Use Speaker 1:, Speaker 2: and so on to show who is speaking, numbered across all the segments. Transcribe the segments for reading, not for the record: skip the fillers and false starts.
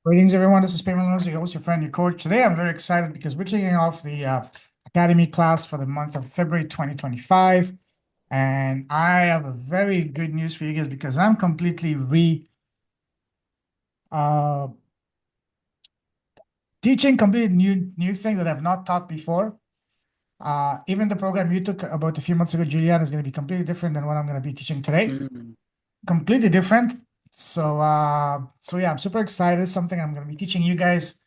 Speaker 1: Greetings, everyone. This is Payment Loans, your host, your friend, your coach. Today, I'm very excited because we're kicking off the Academy class for the month of February 2025. And I have a very good news for you guys because I'm completely uh, teaching completely new things that I've not taught before. Even the program you took about a few months ago, Juliana, is going to be completely different than what I'm going to be teaching today.
Speaker 2: Mm.
Speaker 1: Completely different. So yeah, I'm super excited. Something I'm going to be teaching you guys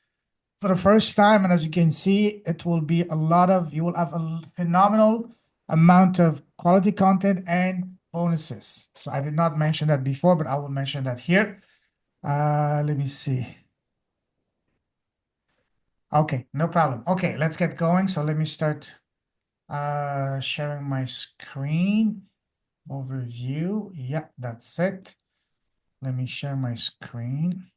Speaker 1: for the first time. And as you can see, it will be you will have a phenomenal amount of quality content and bonuses. So I did not mention that before, but I will mention that here. Let me see. Okay, no problem. Okay, let's get going. So let me start sharing my screen overview. Yeah, that's it. Let me share my screen.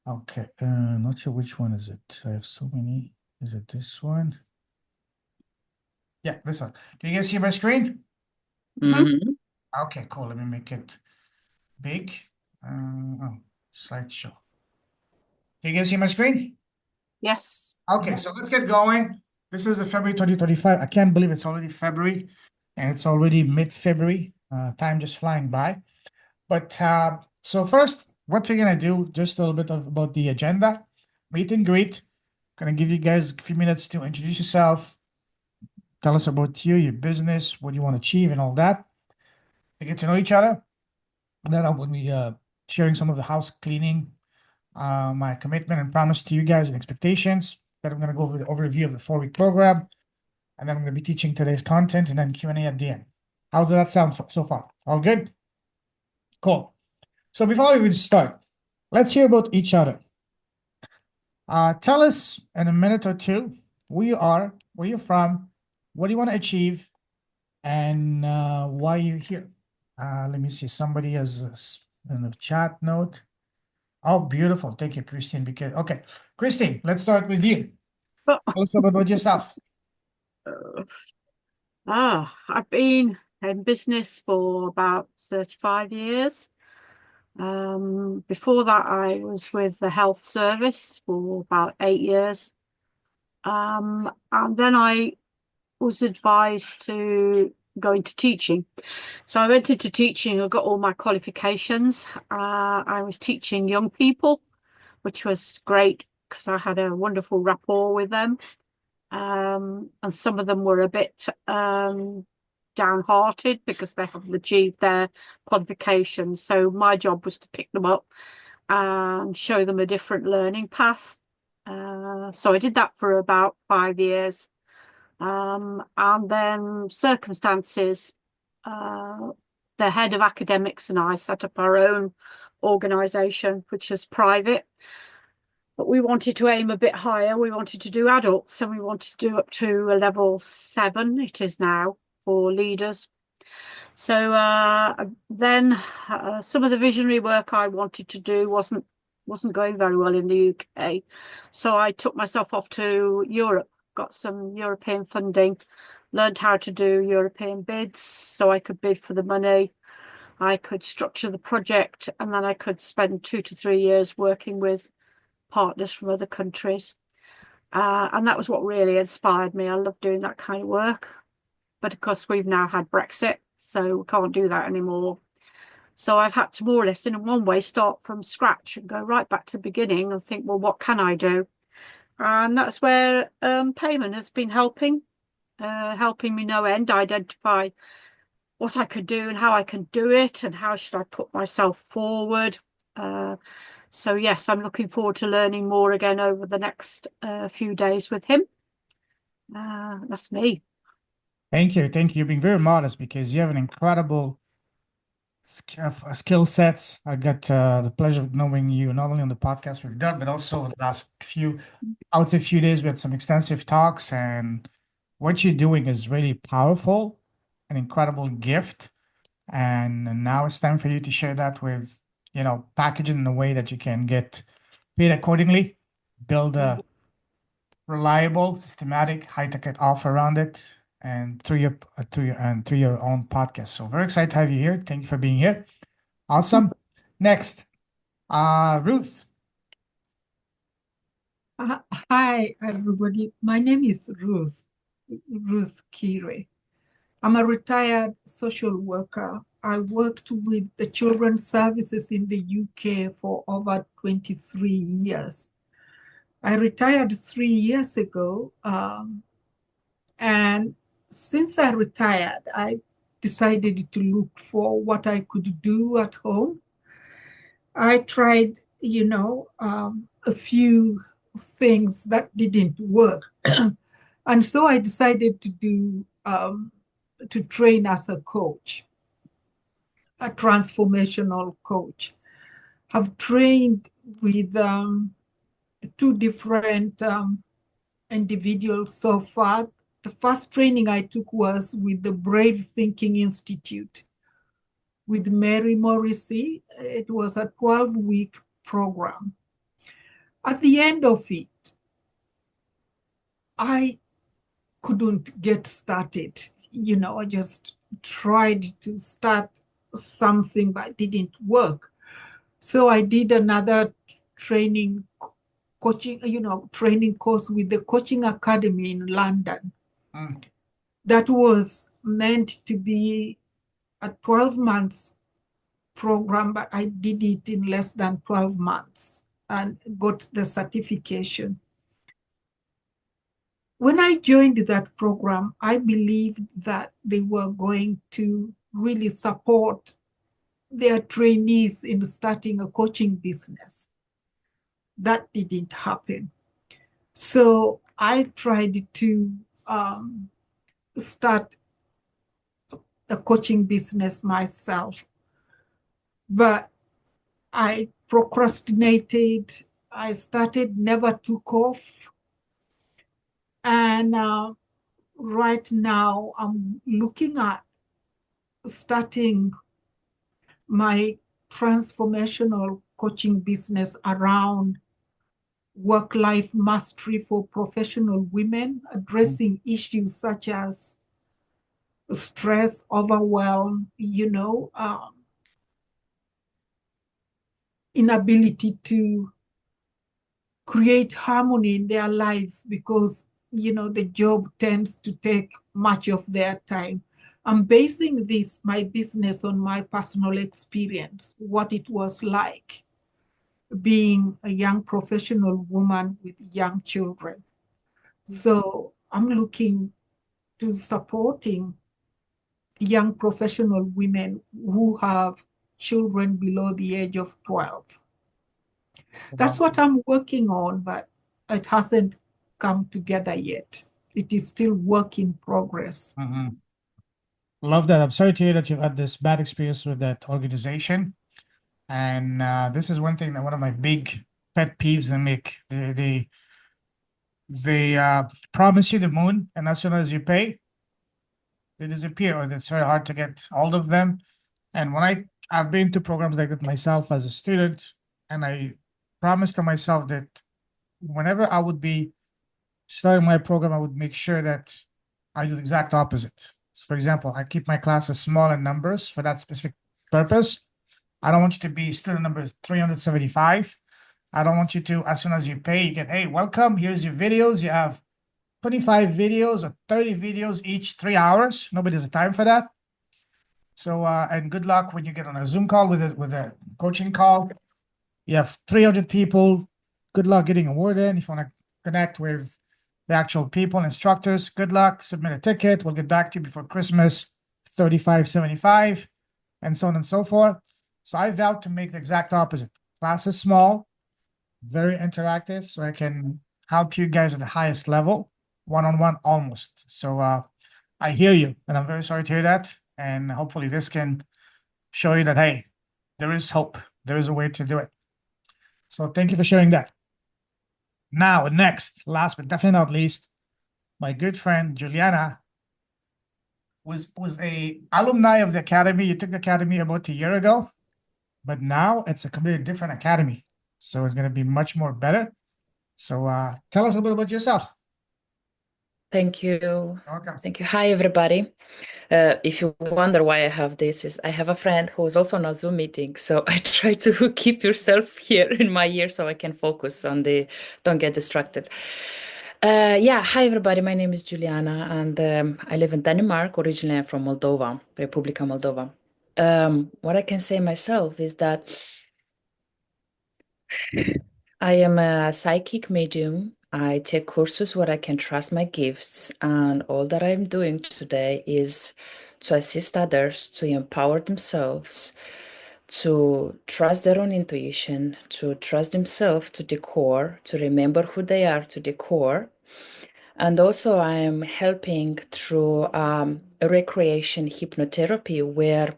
Speaker 1: Okay, not sure which one is it. I have so many. Is it this one? Yeah, this one. Do you guys see my screen?
Speaker 2: Mhm.
Speaker 1: Okay, cool. Let me make it big. Oh, slideshow. Do you guys see my screen?
Speaker 3: Yes.
Speaker 1: Okay, so let's get going. This is a February 2025. I can't believe it's already February and it's already mid-February. Time just flying by. But so first, what we're gonna do, just a little bit of about the agenda. Meet and greet. Gonna give you guys a few minutes to introduce yourself, tell us about you, your business, what you want to achieve, and all that. To get to know each other. Then I will be sharing some of the house cleaning, my commitment and promise to you guys and expectations. Then I'm going to go over the overview of the 4-week program, and then I'm going to be teaching today's content and then Q&A at the end. How's that sound so far? All good? Cool. So before we even start, let's hear about each other. Tell us in a minute or two who you are, where you're from, what do you want to achieve, and why you're here. Let me see. Somebody has in the chat note. Oh, beautiful. Thank you, Christine. Because okay, Christine, let's start with you.
Speaker 3: But
Speaker 1: Tell us about yourself.
Speaker 3: I've been in business for about 35 years. Before that, I was with the health service for about 8 years. And then I was advised to go into teaching. So I went into teaching. I got all my qualifications. I was teaching young people, which was great because I had a wonderful rapport with them. And some of them were a bit downhearted because they haven't achieved their qualifications. So my job was to pick them up and show them a different learning path. So I did that for about 5 years. And then circumstances, the head of academics and I set up our own organisation, which is private. But we wanted to aim a bit higher. We wanted to do adults and we wanted to do up to a level 7, it is now, for leaders. So then some of the visionary work I wanted to do wasn't going very well in the UK. So I took myself off to Europe, got some European funding, learned how to do European bids so I could bid for the money. I could structure the project and then I could spend 2 to 3 years working with partners from other countries. And that was what really inspired me. I love doing that kind of work. But of course, we've now had Brexit, so we can't do that anymore. So I've had to more or less, in one way, start from scratch and go right back to the beginning and think, well, what can I do? And that's where payment has been helping me no end, identify what I could do and how I can do it and how should I put myself forward. So yes, I'm looking forward to learning more again over the next few days with him. That's me.
Speaker 1: Thank you. Thank you. You're being very modest because you have an incredible skill sets. I got the pleasure of knowing you not only on the podcast we've done, but also the last I would say few days, we had some extensive talks, and what you're doing is really powerful, an incredible gift. And now it's time for you to share that with, package it in a way that you can get paid accordingly, build a reliable, systematic, high-tech offer around it, and through your own podcast. So very excited to have you here. Thank you for being here. Awesome. Next, Ruth.
Speaker 2: Hi, everybody. My name is Ruth Kire. I'm a retired social worker. I worked with the Children's Services in the UK for over 23 years. I retired 3 years ago, and since I retired, I decided to look for what I could do at home. I tried, a few things that didn't work. And so I decided to train as a coach, a transformational coach. I've trained with two different individuals so far. The first training I took was with the Brave Thinking Institute with Mary Morrissey. It was a 12-week program. At the end of it, I couldn't get started. I just tried to start something, but it didn't work. So I did another training training course with the Coaching Academy in London.
Speaker 1: Mm.
Speaker 2: That was meant to be a 12 months program, but I did it in less than 12 months and got the certification. When I joined that program, I believed that they were going to really support their trainees in starting a coaching business. That didn't happen. So I tried to start a coaching business myself, but I procrastinated. I started, never took off. And right now I'm looking at starting my transformational coaching business around work-life mastery for professional women, addressing issues such as stress, overwhelm, inability to create harmony in their lives because, the job tends to take much of their time. I'm basing my business on my personal experience, what it was like being a young professional woman with young children. So I'm looking to supporting young professional women who have children below the age of 12. That's
Speaker 1: Wow.
Speaker 2: what I'm working on, but it hasn't come together yet. It is still work in progress.
Speaker 1: Mhm. Love that. I'm sorry to hear that you had this bad experience with that organization. And this is one thing that one of my big pet peeves they make. They promise you the moon, and as soon as you pay, they disappear, or it's very hard to get hold of them. And when I've been to programs like that myself as a student, and I promised to myself that whenever I would be starting my program, I would make sure that I do the exact opposite. So for example, I keep my classes small in numbers for that specific purpose. I don't want you to be student number 375. I don't want you to, as soon as you pay, you get, hey, welcome, here's your videos. You have 25 videos or 30 videos each 3 hours. Nobody has a time for that. So, and good luck when you get on a Zoom call with a coaching call. You have 300 people. Good luck getting a word in. If you want to connect with the actual people, instructors, good luck. Submit a ticket. We'll get back to you before Christmas, 35.75, and so on and so forth. So I vowed to make the exact opposite. Class is small, very interactive, so I can help you guys at the highest level, one-on-one almost. So I hear you, and I'm very sorry to hear that. And hopefully this can show you that, hey, there is hope. There is a way to do it. So thank you for sharing that. Now, next, last but definitely not least, my good friend Juliana was a alumni of the academy. You took the academy about a year ago, but now it's a completely different academy. So it's going to be much more better. So tell us a little bit about yourself.
Speaker 4: Thank you.
Speaker 1: Welcome.
Speaker 4: Thank you. Hi, everybody. If you wonder why I have this, is I have a friend who is also on a Zoom meeting, so I try to keep yourself here in my ear so I can focus on don't get distracted. Yeah, hi everybody. My name is Juliana, and I live in Denmark. Originally, I'm from Moldova, Republika Moldova. What I can say myself is that I am a psychic medium. I take courses where I can trust my gifts, and all that I'm doing today is to assist others to empower themselves, to trust their own intuition, to trust themselves to the core, to remember who they are to the core. And also, I am helping through recreation hypnotherapy, where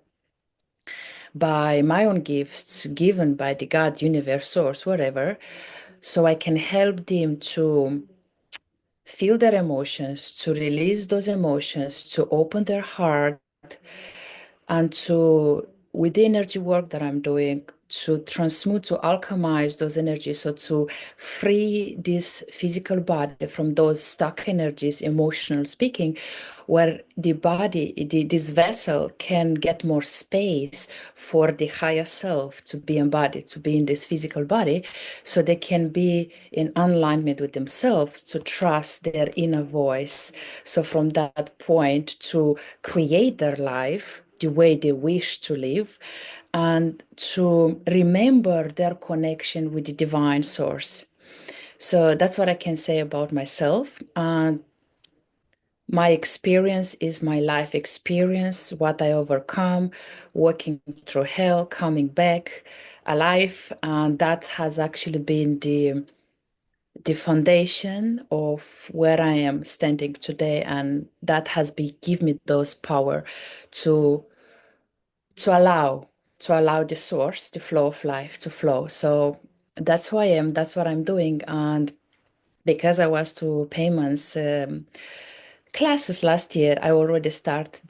Speaker 4: by my own gifts given by the God, universe, source, whatever, so I can help them to feel their emotions, to release those emotions, to open their heart, and to, with the energy work that I'm doing, to transmute, to alchemize those energies, so to free this physical body from those stuck energies, emotional speaking, where the body, this vessel can get more space for the higher self to be embodied, to be in this physical body, so they can be in alignment with themselves, to trust their inner voice. So from that point, to create their life the way they wish to live, and to remember their connection with the divine source. So that's what I can say about myself. And my experience is my life experience, what I overcome, walking through hell, coming back alive. And that has actually been the foundation of where I am standing today. And that has given me those power to allow the source, the flow of life to flow. So that's who I am, that's what I'm doing. And because I was to payments classes last year, I already started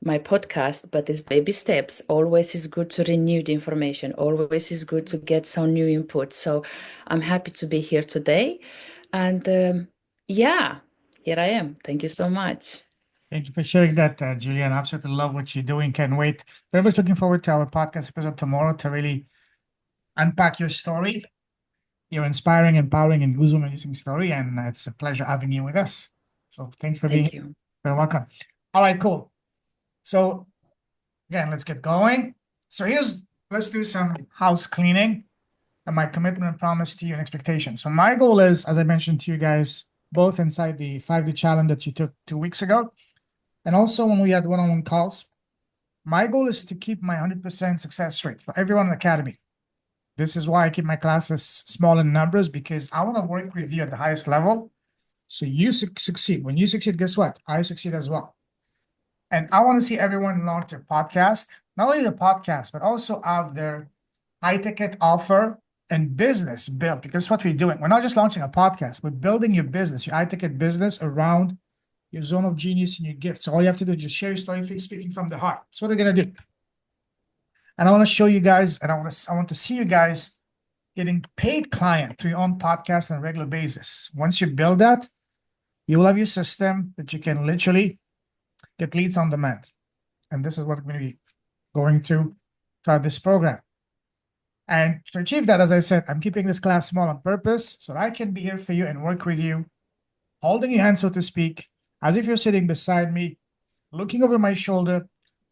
Speaker 4: my podcast, but it's baby steps. Always is good to renew the information. Always is good to get some new input. So I'm happy to be here today. And yeah, here I am. Thank you so much.
Speaker 1: Thank you for sharing that, Julian. Absolutely love what you're doing. Can't wait. Very much looking forward to our podcast episode tomorrow to really unpack your story, your inspiring, empowering, and goosebump-inducing story. And it's a pleasure having you with us. So thank you for being
Speaker 4: Thank
Speaker 1: here.
Speaker 4: you.
Speaker 1: You're welcome. All right, cool. So again, let's get going. So let's do some house cleaning and my commitment and promise to you and expectation. So my goal is, as I mentioned to you guys, both inside the 5-day challenge that you took 2 weeks ago, and also when we had one-on-one calls, my goal is to keep my 100% success rate for everyone in the academy. This is why I keep my classes small in numbers, because I want to work with you at the highest level. So you succeed. When you succeed, guess what? I succeed as well. And I want to see everyone launch their podcast, not only the podcast, but also have their high ticket offer and business built, because what we're doing. We're not just launching a podcast, we're building your business, your high ticket business around your zone of genius and your gifts. So all you have to do is just share your story, speaking from the heart. That's what we're gonna do. And I want to show you guys, and I want to see you guys getting paid client to your own podcast on a regular basis. Once you build that, you will have your system that you can literally get leads on demand. And this is what we're going to be going to throughout this program. And to achieve that, as I said, I'm keeping this class small on purpose so that I can be here for you and work with you, holding your hand, so to speak, as if you're sitting beside me, looking over my shoulder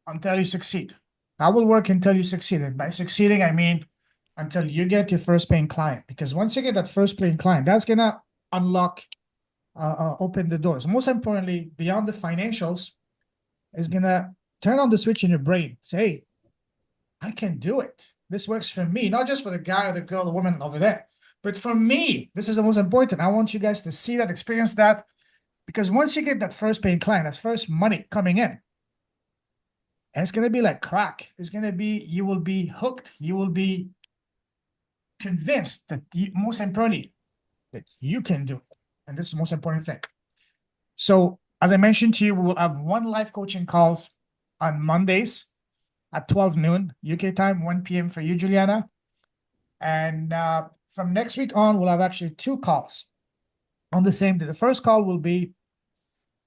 Speaker 1: until you succeed. I will work until you succeed. And by succeeding, I mean until you get your first paying client. Because once you get that first paying client, that's going to unlock, open the doors. Most importantly, beyond the financials, is going to turn on the switch in your brain. Say, hey, I can do it. This works for me, not just for the guy or the girl, the woman over there, but for me. This is the most important. I want you guys to see that, experience that, because once you get that first paying client, that's first money coming in, and it's going to be like crack. It's going to be, you will be hooked. You will be convinced that most importantly, that you can do it. And this is the most important thing. So as I mentioned to you, we will have one live coaching calls on Mondays at 12 noon UK time, 1 p.m. for you, Juliana. And from next week on, we'll have actually 2 calls on the same day. The first call will be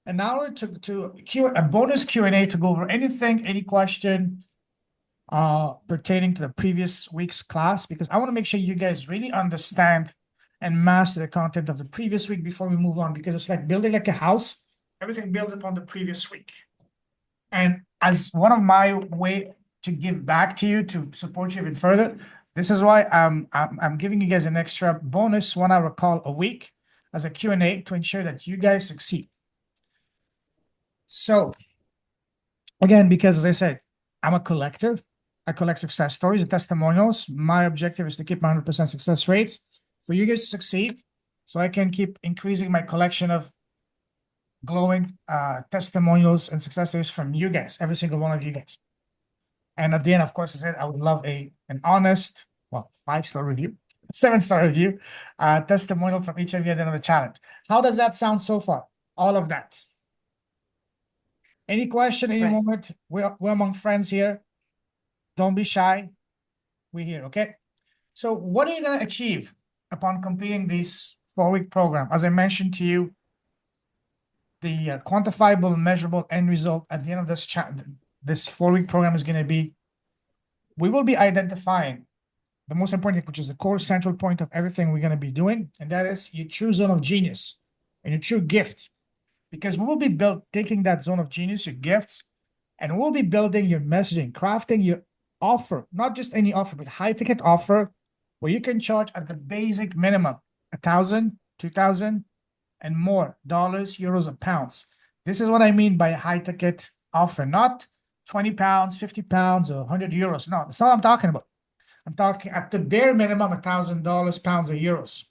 Speaker 1: an hour to a bonus Q&A to go over anything, any question pertaining to the previous week's class, because I want to make sure you guys really understand and master the content of the previous week before we move on, because it's like building like a house. Everything builds upon the previous week. And as one of my way to give back to you, to support you even further, this is why I'm giving you guys an extra bonus 1 hour call a week as a Q&A to ensure that you guys succeed. So again, because as I said, I'm a collector. I collect success stories and testimonials. My objective is to keep 100% success rates for you guys to succeed, so I can keep increasing my collection of glowing testimonials and success stories from you guys, every single one of you guys. And at the end, of course, I said I would love an honest, well, 5-star review, 7-star review, testimonial from each of you at the end of the challenge. How does that sound so far? All of that. Any question, any moment? We're among friends here. Don't be shy. We're here, okay? So what are you going to achieve upon completing this 4-week program? As I mentioned to you, the quantifiable, measurable end result at the end of this 4-week program is going to be, we will be identifying the most important thing, which is the core central point of everything we're going to be doing, and that is your true zone of genius and your true gift. Because we will be taking that zone of genius, your gifts, and we'll be building your messaging, crafting your offer, not just any offer, but high-ticket offer where you can charge at the basic minimum, 1,000, 2,000, and more dollars, euros, or pounds. This is what I mean by a high-ticket offer, not 20 pounds, 50 pounds, or 100 euros. No, that's not what I'm talking about. I'm talking at the bare minimum, $1,000, pounds, or euros.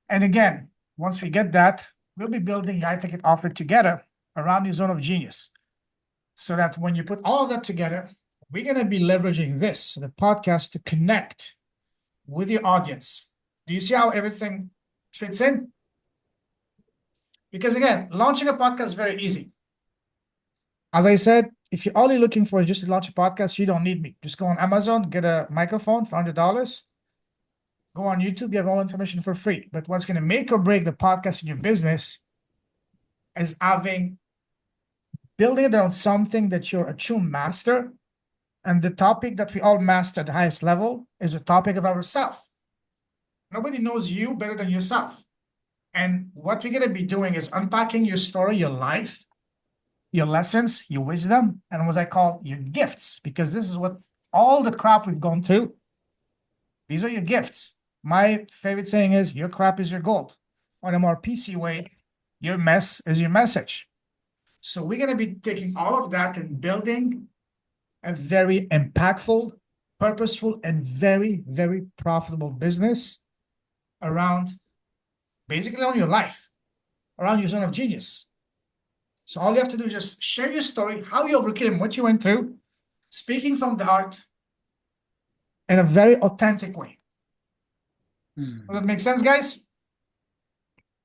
Speaker 1: And again, once we get that, we'll be building a high-ticket offer together around your zone of genius. So that when you put all of that together, we're going to be leveraging this, the podcast, to connect with your audience. Do you see how everything fits in? Because again, launching a podcast is very easy. As I said, if you're only looking for just to launch a podcast, you don't need me. Just go on Amazon, get a microphone for $100. Go on YouTube, you have all information for free. But what's going to make or break the podcast in your business is building it around something that you're a true master. And the topic that we all master at the highest level is the topic of ourselves. Nobody knows you better than yourself. And what we're going to be doing is unpacking your story, your life, your lessons, your wisdom, and what I call your gifts, because this is what all the crap we've gone through. These are your gifts. My favorite saying is, your crap is your gold. On a more PC way, your mess is your message. So we're going to be taking all of that and building a very impactful, purposeful, and very, very profitable business around, basically on your life, around your zone of genius. So all you have to do is just share your story, how you overcame, what you went through, speaking from the heart in a very authentic way. Does that make sense, guys?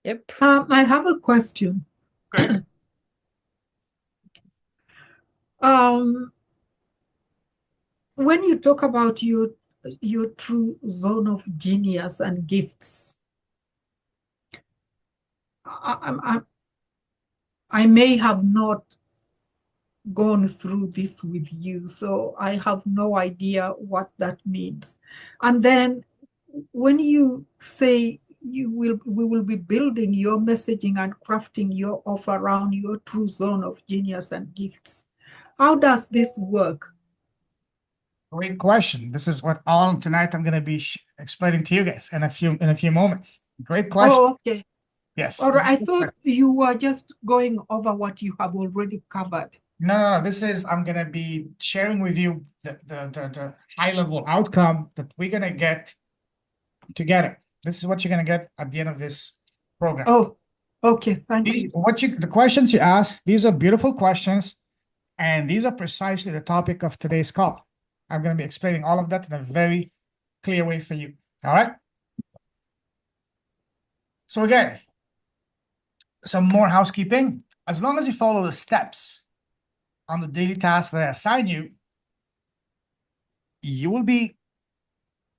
Speaker 4: Yep.
Speaker 2: I have a question.
Speaker 1: Okay.
Speaker 2: When you talk about your true zone of genius and gifts, I may have not gone through this with you, so I have no idea what that means. And then when you say we will be building your messaging and crafting your offer around your true zone of genius and gifts, how does this work?
Speaker 1: Great question. This is what all tonight I'm going to be explaining to you guys in a few moments. Great question.
Speaker 2: Oh, okay.
Speaker 1: Yes.
Speaker 2: All right. I thought you were just going over what you have already covered.
Speaker 1: No. This is, I'm going to be sharing with you the high level outcome that we're going to get together. This is what you're going to get at the end of this program.
Speaker 2: Oh, okay. Thank you.
Speaker 1: The questions you ask, these are beautiful questions, and these are precisely the topic of today's call. I'm going to be explaining all of that in a very clear way for you. All right? So again, some more housekeeping. As long as you follow the steps on the daily tasks that I assign you, you will be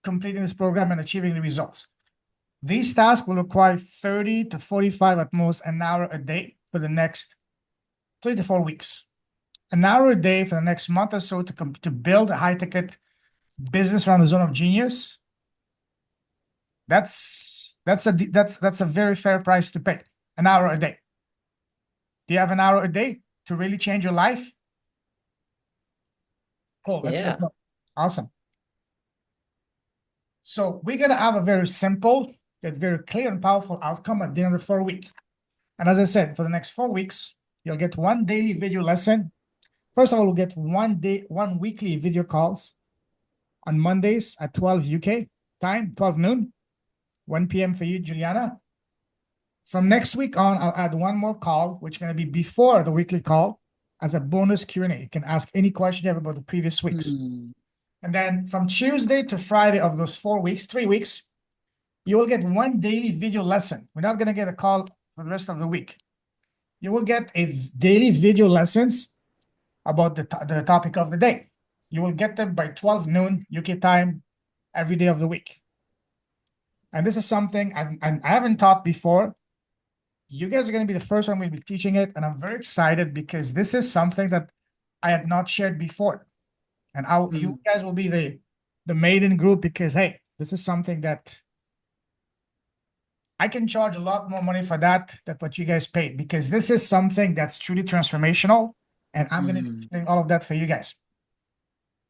Speaker 1: completing this program and achieving the results. These tasks will require 30 to 45 at most an hour a day for the next 3 to 4 weeks. An hour a day for the next month or so to build a high-ticket business around the zone of genius. That's a very fair price to pay. An hour a day. Do you have an hour a day to really change your life? Cool. That's
Speaker 4: Yeah.
Speaker 1: good. Awesome. So we're gonna have a very simple, yet very clear and powerful outcome at the end of the 4 week. And as I said, for the next 4 weeks, you'll get one daily video lesson. First of all, we'll get one weekly video calls on Mondays at 12 UK time, 12 noon, 1 p.m. for you, Juliana. From next week on, I'll add one more call, which is going to be before the weekly call as a bonus Q&A. You can ask any question you have about the previous weeks. And then from Tuesday to Friday of those 4 weeks, 3 weeks, you will get one daily video lesson. We're not going to get a call for the rest of the week. You will get a daily video lessons about the topic of the day. You will get them by 12 noon UK time every day of the week. And this is something I haven't taught before. You guys are going to be the first one we'll be teaching it. And I'm very excited because this is something that I had not shared before. And you guys will be the maiden group because, hey, this is something that I can charge a lot more money for that than what you guys paid, because this is something that's truly transformational. And I'm going to be doing all of that for you guys.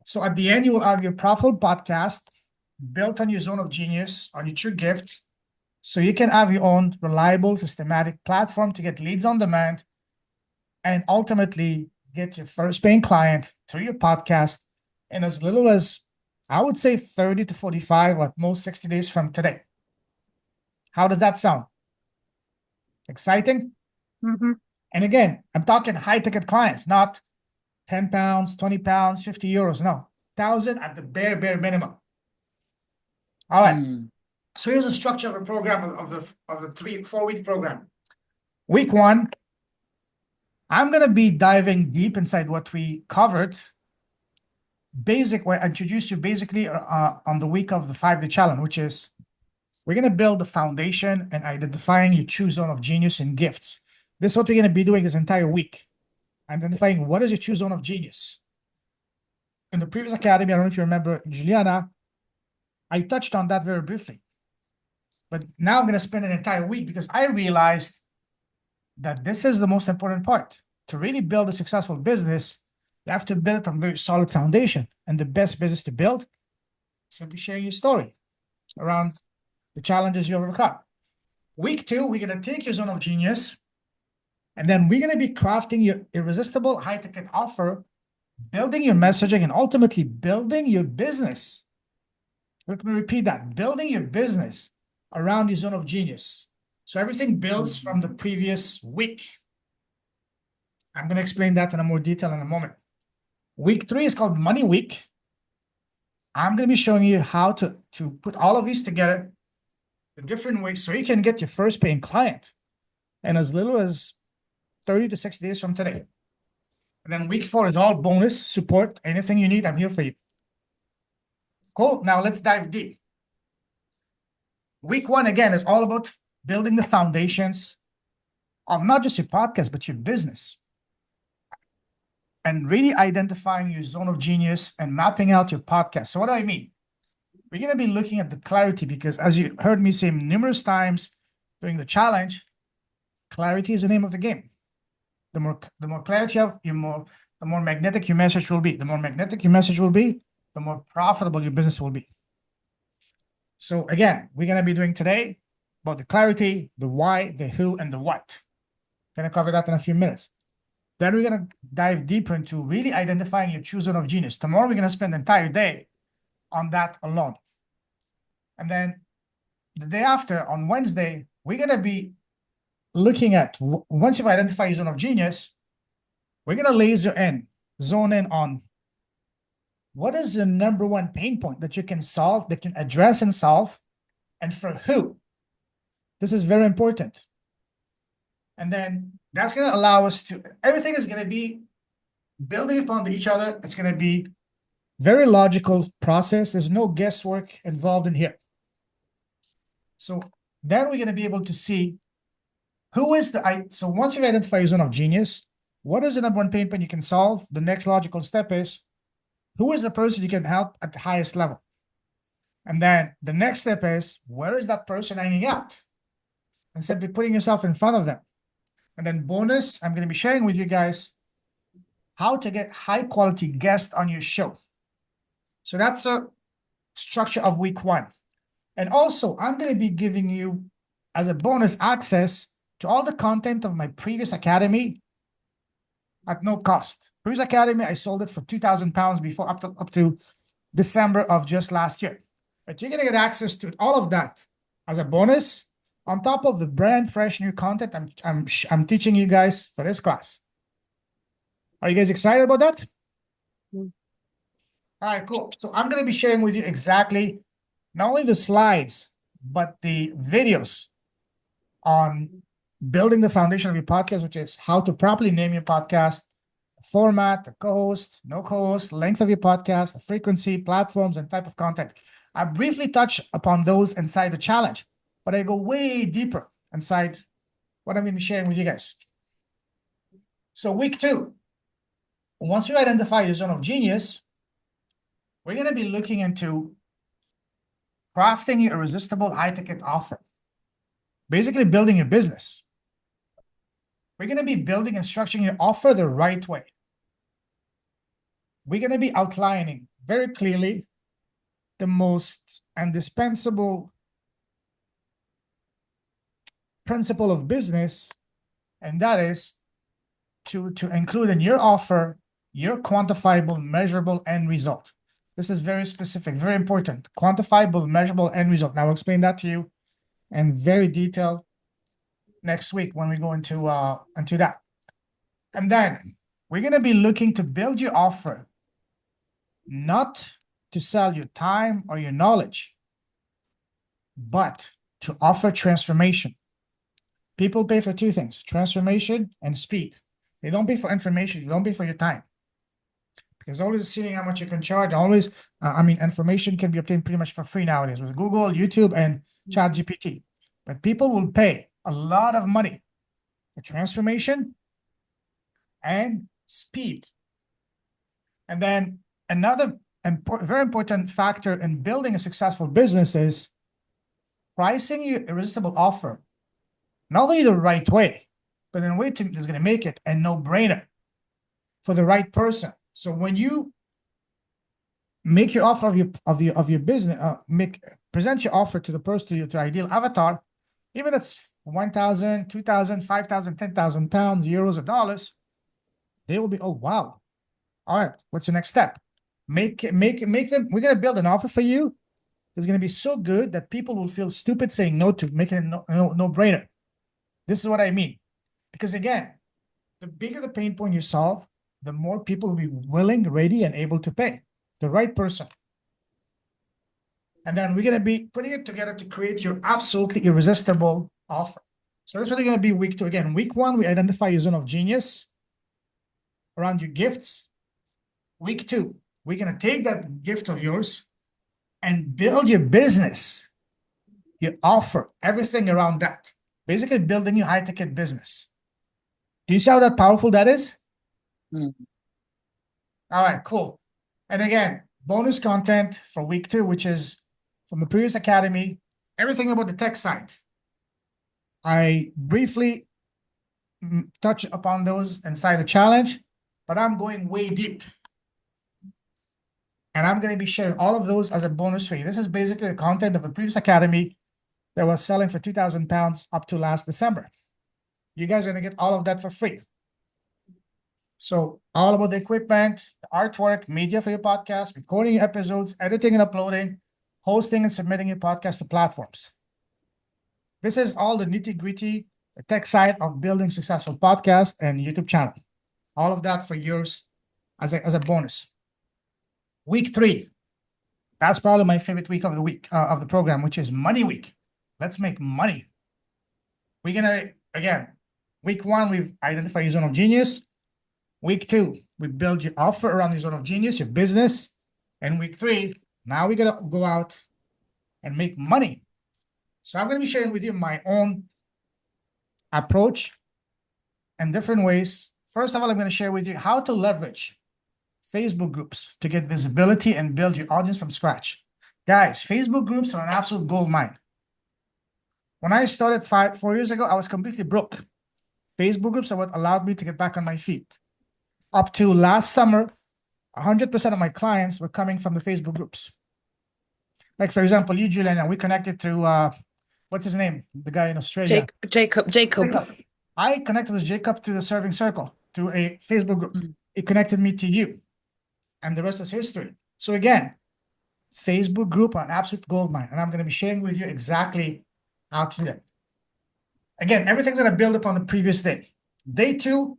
Speaker 1: So at the end, you will have your profitable podcast built on your zone of genius, on your true gifts. So you can have your own reliable, systematic platform to get leads on demand and ultimately get your first paying client through your podcast in as little as, I would say, 30 to 45, or at most 60 days from today. How does that sound? Exciting?
Speaker 3: Mm-hmm.
Speaker 1: And again, I'm talking high-ticket clients, not 10 pounds, 20 pounds, 50 euros. No, 1,000 at the bare minimum. All right. So here's the structure of the program of the 4 week program. Week 1, I'm going to be diving deep inside what we covered. I introduced you basically on the week of the 5-day challenge, which is we're going to build the foundation and identifying your true zone of genius and gifts. This is what we're going to be doing this entire week. Identifying what is your true zone of genius. In the previous academy, I don't know if you remember, Juliana, I touched on that very briefly. But now I'm going to spend an entire week because I realized that this is the most important part. To really build a successful business, you have to build it on a very solid foundation. And the best business to build, simply sharing your story around the challenges you overcome. Week 2, we're going to take your zone of genius, and then we're going to be crafting your irresistible high-ticket offer, building your messaging, and ultimately building your business. Let me repeat that. Building your business around your zone of genius. So everything builds from the previous week. I'm going to explain that in more detail in a moment. Week 3 is called Money Week. I'm going to be showing you how to put all of these together in different ways so you can get your first paying client in as little as 30 to 60 days from today. And then week 4 is all bonus support. Anything you need, I'm here for you. Cool. Now let's dive deep. Week 1, again, is all about building the foundations of not just your podcast, but your business. And really identifying your zone of genius and mapping out your podcast. So what do I mean? We're going to be looking at the clarity because, as you heard me say numerous times during the challenge, clarity is the name of the game. The more clarity you have, the more magnetic your message will be. The more magnetic your message will be, the more profitable your business will be. So again, we're going to be doing today about the clarity, the why, the who, and the what. I'm going to cover that in a few minutes. Then we're going to dive deeper into really identifying your true zone of genius. Tomorrow, we're going to spend the entire day on that alone. And then the day after, on Wednesday, we're going to be looking at, once you've identified your zone of genius, we're going to zone in on what is the number one pain point that you can solve, that can address and solve, and for who. This is very important. And then that's going to allow us to, everything is going to be building upon each other. It's going to be very logical process. There's no guesswork involved in here. So Then we're going to be able to see who is so once you identify your zone of genius, what is the number one pain point you can solve? The next logical step is, who is the person you can help at the highest level? And then the next step is, where is that person hanging out? And simply putting yourself in front of them. And then bonus, I'm going to be sharing with you guys how to get high quality guests on your show. So that's a structure of week 1. And also, I'm going to be giving you, as a bonus, access to all the content of my previous academy at no cost. Previous academy, I sold it for £2,000 before, up to December of just last year. But you're going to get access to all of that as a bonus, on top of the brand fresh new content I'm teaching you guys for this class. Are you guys excited about that?
Speaker 3: Mm.
Speaker 1: All right, cool. So I'm going to be sharing with you exactly not only the slides, but the videos on building the foundation of your podcast, which is how to properly name your podcast, format, the co-host, no co-host, length of your podcast, the frequency, platforms, and type of content. I briefly touch upon those inside the challenge, but I go way deeper inside what I'm going to be sharing with you guys. So week 2, once you identify your zone of genius, we're going to be looking into crafting your irresistible high-ticket offer. Basically building your business. We're going to be building and structuring your offer the right way. We're going to be outlining very clearly the most indispensable principle of business, and that is to include in your offer your quantifiable, measurable end result. This is very specific, very important. Quantifiable, measurable end result. Now I'll explain that to you in very detail next week when we go into that. And then we're going to be looking to build your offer, not to sell your time or your knowledge, but to offer transformation. People pay for 2 things, transformation and speed. They don't pay for information. They don't pay for your time. Because always seeing how much you can charge, always, information can be obtained pretty much for free nowadays with Google, YouTube, and ChatGPT. But people will pay a lot of money for transformation and speed. And then another very important factor in building a successful business is pricing your irresistible offer, not only the right way, but in a way that's going to make it a no-brainer for the right person. So when you make your offer of your business, present your offer to the person, to your ideal avatar, even if it's 1,000, 2,000, 5,000, 10,000 pounds, euros, or dollars, they will be, oh wow. All right, what's the next step? Make them. We're gonna build an offer for you. It's gonna be so good that people will feel stupid saying no to, make it a no-brainer. This is what I mean, because again, the bigger the pain point you solve, the more people will be willing, ready, and able to pay the right person. And then we're going to be putting it together to create your absolutely irresistible offer. So that's what we're going to be week 2. Again, week 1, we identify your zone of genius around your gifts. Week 2, we're going to take that gift of yours and build your business, your offer, everything around that. Basically building your high-ticket business. Do you see how that powerful that is?
Speaker 4: Mm.
Speaker 1: All right, cool. And again, bonus content for week 2, which is from the previous academy, everything about the tech side. I briefly touch upon those inside the challenge, but I'm going way deep. And I'm going to be sharing all of those as a bonus for you. This is basically the content of the previous academy that was selling for £2,000 up to last December. You guys are going to get all of that for free. So all about the equipment, the artwork, media for your podcast, recording your episodes, editing and uploading, hosting and submitting your podcast to platforms. This is all the nitty-gritty, the tech side of building successful podcast and YouTube channel. All of that for yours as a bonus. Week 3, that's probably my favorite week of the program, which is Money Week. Let's make money. We're gonna, again, week 1, we've identified your zone of genius. Week 2, we build your offer around your zone of genius, your business. And week 3, now we're gonna go out and make money. So I'm going to be sharing with you my own approach and different ways. First of all, I'm going to share with you how to leverage Facebook groups to get visibility and build your audience from scratch. Guys, Facebook groups are an absolute gold mine. When I started 4 years ago, I was completely broke. Facebook groups are what allowed me to get back on my feet. Up to last summer, 100% of my clients were coming from the Facebook groups. Like, for example, you, Juliana, we connected through, what's his name? The guy in Australia.
Speaker 4: Jacob.
Speaker 1: I connected with Jacob through the Serving Circle, through a Facebook group. It connected me to you, and the rest is history. So again, Facebook group are an absolute gold mine, and I'm going to be sharing with you exactly how to do it. Again, everything's going to build upon the previous day. Day 2,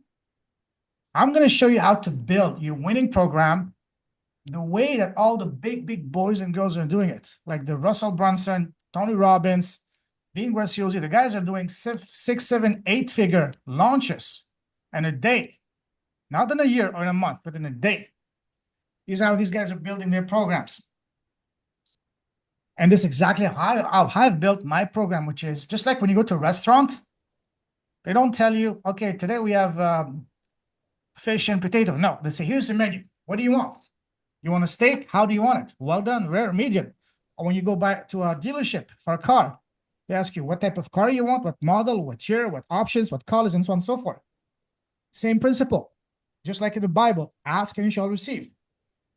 Speaker 1: I'm going to show you how to build your winning program the way that all the big boys and girls are doing it, like the Russell Brunson, Tony Robbins, Dean Graziosi. The guys are doing 6, 7, 8-figure launches in a day, not in a year or in a month, but in a day. These are how these guys are building their programs. And this is exactly how I've built my program, which is just like when you go to a restaurant, they don't tell you, okay, today we have fish and potato. No, they say, here's the menu. What do you want? You want a steak? How do you want it? Well done, rare, medium. Or when you go back to a dealership for a car, they ask you what type of car you want, what model, what year, what options, what colors, and so on and so forth. Same principle. Just like in the Bible, ask and you shall receive.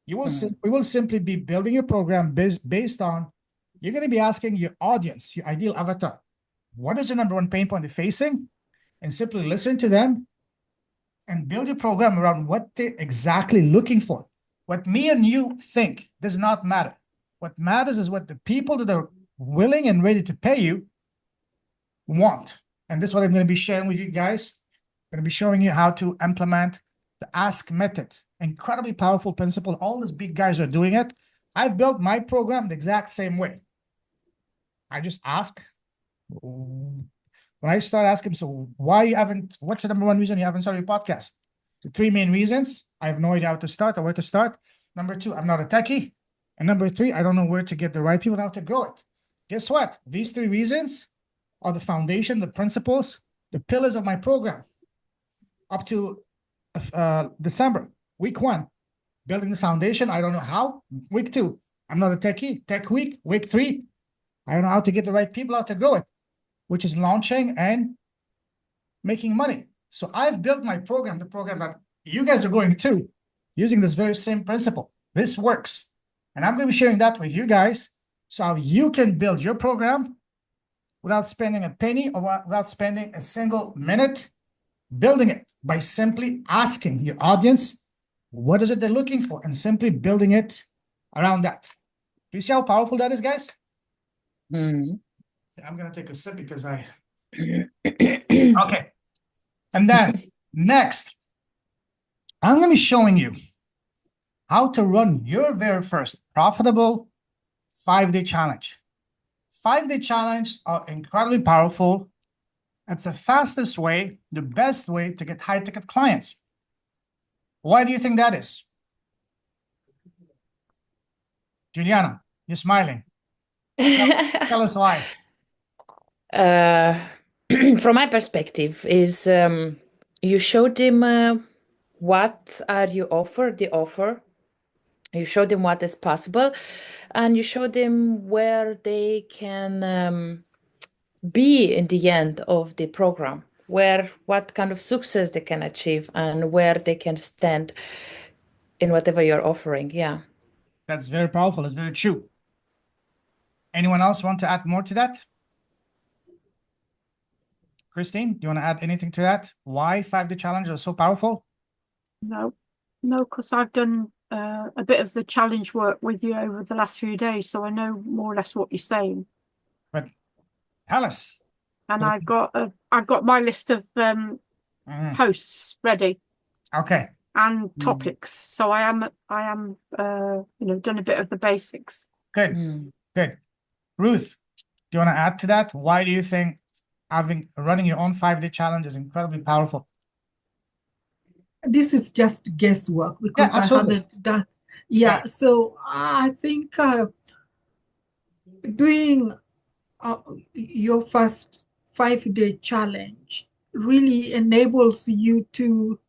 Speaker 1: We will simply be building a program based on, you're going to be asking your audience, your ideal avatar, what is the number one pain point they're facing? And simply listen to them and build your program around what they're exactly looking for. What me and you think does not matter. What matters is what the people that are willing and ready to pay you want. And this is what I'm going to be sharing with you guys. I'm going to be showing you how to implement the ask method. Incredibly powerful principle. All these big guys are doing it. I've built my program the exact same way. I just ask. When I start asking, so why you haven't, what's the number one reason you haven't started your podcast? The 3 main reasons. I have no idea how to start or where to start. Number 2, I'm not a techie. And number 3, I don't know where to get the right people and how to grow it. Guess what? These 3 reasons are the foundation, the principles, the pillars of my program. Up to December, week 1, building the foundation. I don't know how. Week 2, I'm not a techie. Tech week. Week 3, I don't know how to get the right people, how to grow it, which is launching and making money. So I've built my program, the program that you guys are going to, using this very same principle. This works. And I'm going to be sharing that with you guys so how you can build your program without spending a penny or without spending a single minute building it, by simply asking your audience, what is it they're looking for, and simply building it around that. Do you see how powerful that is, guys? I'm going to take a sip because I... Okay. And then next, I'm going to be showing you how to run your very first profitable 5-day challenge. 5-day challenge are incredibly powerful. It's the fastest way, the best way to get high-ticket clients. Why do you think that is? Juliana, you're smiling. Tell us why.
Speaker 4: From my perspective, is you show them what are you the offer. You show them what is possible, and you show them where they can be in the end of the program, what kind of success they can achieve and where they can stand in whatever you're offering. Yeah.
Speaker 1: That's very powerful. It's very true. Anyone else want to add more to that? Christine, do you want to add anything to that? Why 5-day challenge are so powerful?
Speaker 3: No, because I've done a bit of the challenge work with you over the last few days, so I know more or less what you're saying.
Speaker 1: But tell us.
Speaker 3: And I've got my list of posts ready.
Speaker 1: Okay.
Speaker 3: And topics. So I am done a bit of the basics.
Speaker 1: Good. Good. Ruth, do you want to add to that? Why do you think running your own 5-day challenge is incredibly powerful?
Speaker 2: This is just guesswork because I haven't done. Yeah. So I think doing your first 5-day challenge really enables you to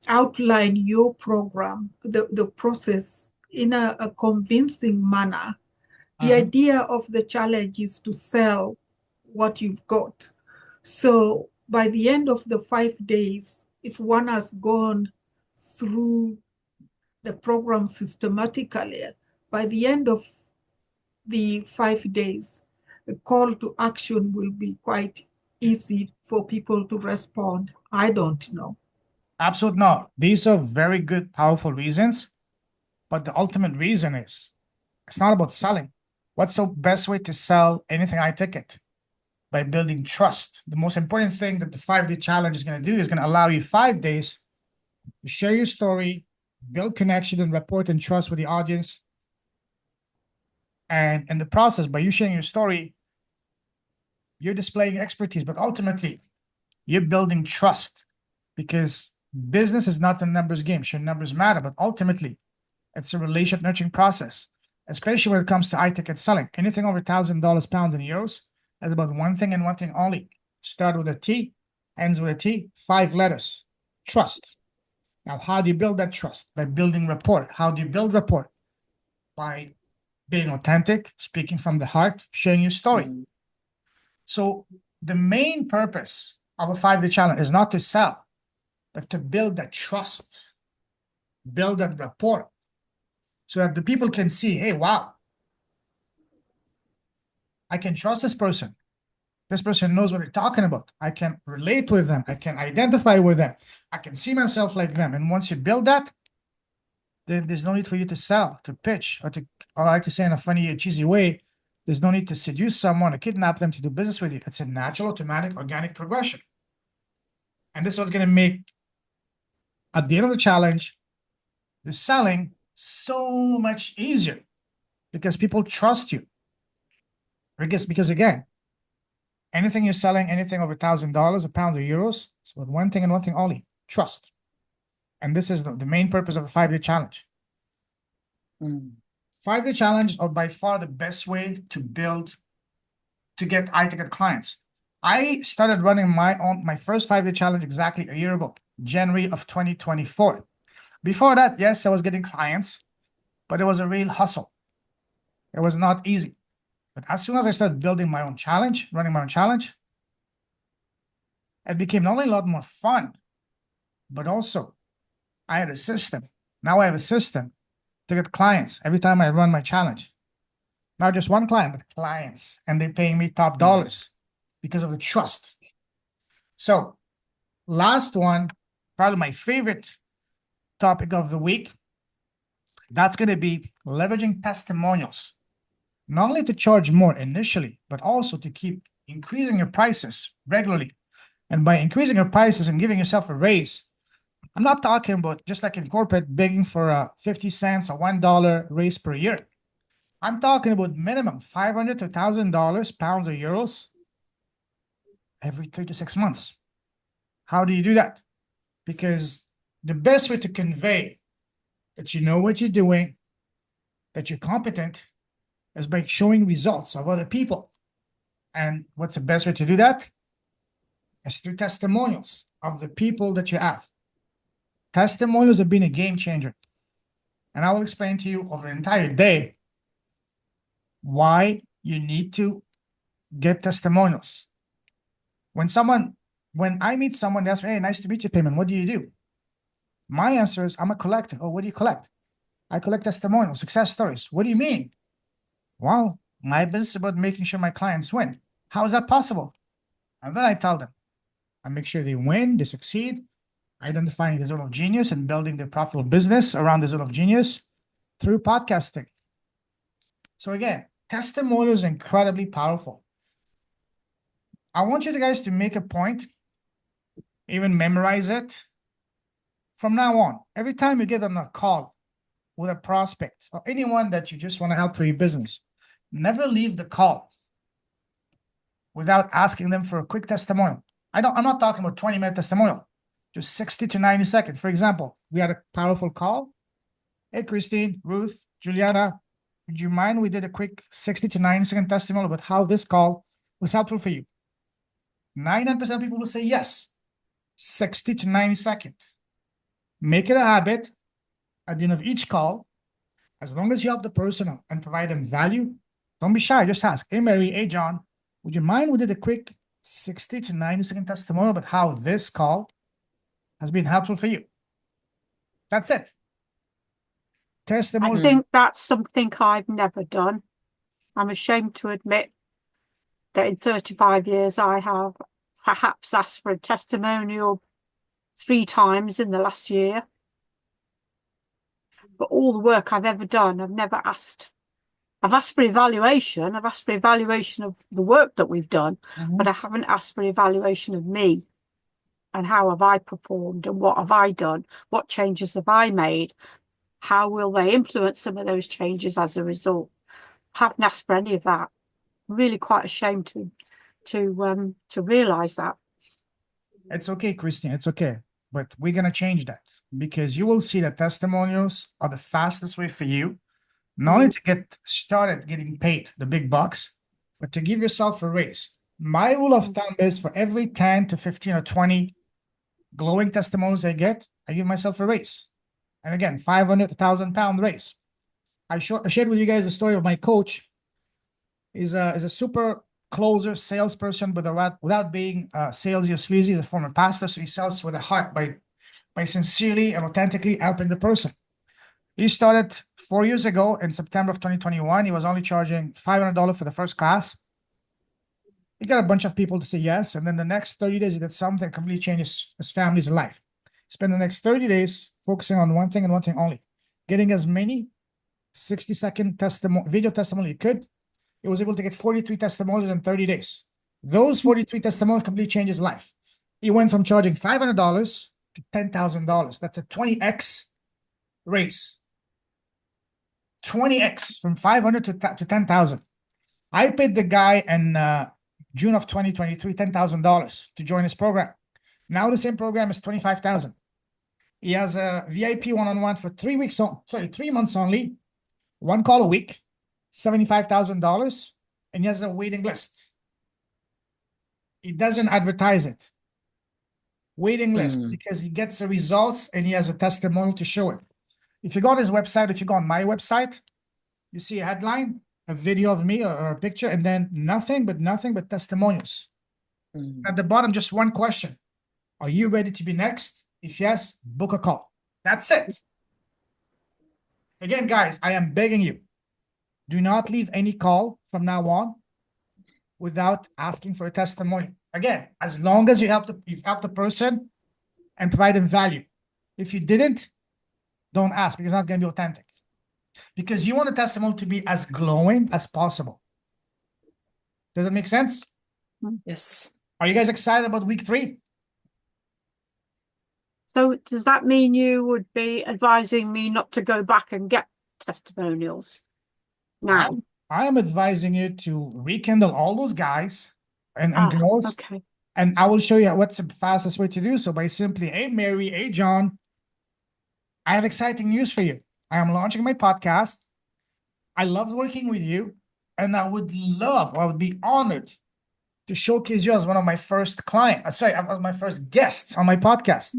Speaker 2: outline your program, the process in a convincing manner. The idea of the challenge is to sell what you've got. So by the end of the 5 days, if one has gone through the program systematically, by the end of the 5 days, the call to action will be quite easy for people to respond. I don't know.
Speaker 1: Absolutely not. These are very good, powerful reasons. But the ultimate reason is it's not about selling. What's the best way to sell anything high ticket? By building trust. The most important thing that the 5-day challenge is going to do is going to allow you 5 days to share your story, build connection and rapport and trust with the audience. And in the process, by you sharing your story, you're displaying expertise, but ultimately, you're building trust because business is not a numbers game. Sure, numbers matter, but ultimately, it's a relationship nurturing process, especially when it comes to high ticket selling. Anything over $1,000, pounds, and euros is about one thing and one thing only. Start with a T, ends with a T, 5 letters. Trust. Now, how do you build that trust? By building rapport. How do you build rapport? By being authentic, speaking from the heart, sharing your story. So the main purpose of a 5-day challenge is not to sell, but to build that trust, build that rapport, so that the people can see, hey, wow, I can trust this person. This person knows what they're talking about. I can relate with them. I can identify with them. I can see myself like them. And once you build that, then there's no need for you to sell, to pitch, or I like to say in a funny, cheesy way, there's no need to seduce someone or kidnap them to do business with you. It's a natural, automatic, organic progression. And this is what's going to make, at the end of the challenge, the selling so much easier because people trust you. Because again, anything you're selling, anything over $1,000 or pounds or euros, it's about one thing and one thing only, trust. And this is the main purpose of a 5-day challenge. 5-day challenge are by far the best way to get high-ticket clients. I started running my first 5-day challenge exactly a year ago, January of 2024. Before that, yes, I was getting clients, but it was a real hustle. It was not easy. But as soon as I started building my own challenge, running my own challenge, it became not only a lot more fun, but also I had a system. Now I have a system to get clients every time I run my challenge. Not just one client, but clients. And they're paying me top dollars because of the trust. So last one, probably my favorite topic of the week, that's going to be leveraging testimonials. Not only to charge more initially, but also to keep increasing your prices regularly. And by increasing your prices and giving yourself a raise, I'm not talking about just like in corporate begging for a 50 cents or $1 raise per year. I'm talking about minimum $500 to $1,000, pounds or euros, every 3 to 6 months. How do you do that? Because the best way to convey that you know what you're doing, that you're competent, is by showing results of other people. And what's the best way to do that? It's through testimonials of the people that you have. Testimonials have been a game changer. And I will explain to you over an entire day why you need to get testimonials. When I meet someone, they ask me, hey, nice to meet you, Payman. What do you do? My answer is, I'm a collector. Oh, what do you collect? I collect testimonials, success stories. What do you mean? Well, my business is about making sure my clients win. How is that possible? And then I tell them, I make sure they win, they succeed, identifying the zone of genius and building their profitable business around the zone of genius through podcasting. So again, testimonials are incredibly powerful. I want you guys to make a point, even memorize it. From now on, every time you get on a call with a prospect or anyone that you just want to help for your business, never leave the call without asking them for a quick testimonial. I'm not talking about 20-minute testimonial, just 60 to 90 seconds. For example, we had a powerful call. Hey, Christine, Ruth, Juliana, would you mind we did a quick 60 to 90-second testimonial about how this call was helpful for you? 99% of people will say yes. 60 to 90 seconds. Make it a habit at the end of each call. As long as you help the person and provide them value, don't be shy. Just ask, hey, Mary, hey, John, would you mind we did a quick 60 to 90-second testimonial about how this call has been helpful for you? That's it.
Speaker 3: I
Speaker 1: Testimonial.
Speaker 3: think that's something I've never done. I'm ashamed to admit that in 35 years I have perhaps asked for a testimonial 3 times in the last year. But all the work I've ever done, I've never asked. I've asked for evaluation. I've asked for evaluation of the work that we've done, but I haven't asked for evaluation of me and how have I performed and what have I done? What changes have I made? How will they influence some of those changes as a result? I haven't asked for any of that. I'm really quite ashamed to realize that.
Speaker 1: It's okay, Christine. It's okay. But we're going to change that because you will see that testimonials are the fastest way for you, not only to get started getting paid the big bucks, but to give yourself a raise. My rule of thumb is for every 10 to 15 or 20 glowing testimonials I get, I give myself a raise. And again, 500 to 1,000 pound raise. I shared with you guys the story of my coach. Is a super closer salesperson, but without being salesy or sleazy. He's a former pastor, so he sells with a heart by sincerely and authentically helping the person. He started 4 years ago in September of 2021. He was only charging $500 for the first class. He got a bunch of people to say yes, and then the next 30 days he did something that completely changed his family's life. Spent the next 30 days focusing on one thing and one thing only, getting as many 60-second video testimony he could. He was able to get 43 testimonials in 30 days. Those 43 testimonials completely changed his life. He went from charging $500 to $10,000. That's a 20x raise. 20x from 500 to 10,000. I paid the guy in June of 2023 $10,000 to join his program. Now the same program is $25,000. He has a VIP one-on-one for 3 months only, 1 call a week, $75,000, and he has a waiting list. He doesn't advertise it. Waiting list, because he gets the results and he has a testimonial to show it. If you go on his website, if you go on my website, you see a headline, a video of me or a picture, and then nothing but testimonials. At the bottom, just one question. Are you ready to be next? If yes, book a call. That's it. Again, guys, I am begging you. Do not leave any call from now on without asking for a testimonial. Again, as long as you've helped the person and provide them value. If you didn't, don't ask because it's not going to be authentic. Because you want the testimonial to be as glowing as possible. Does it make sense?
Speaker 4: Yes.
Speaker 1: Are you guys excited about week 3?
Speaker 3: So does that mean you would be advising me not to go back and get testimonials now?
Speaker 1: I am advising you to rekindle all those guys and girls.
Speaker 3: Okay.
Speaker 1: And I will show you what's the fastest way to do so by simply, hey, Mary, hey, John, I have exciting news for you. I am launching my podcast. I love working with you. And I would be honored to showcase you as one of my first clients. As my first guests on my podcast.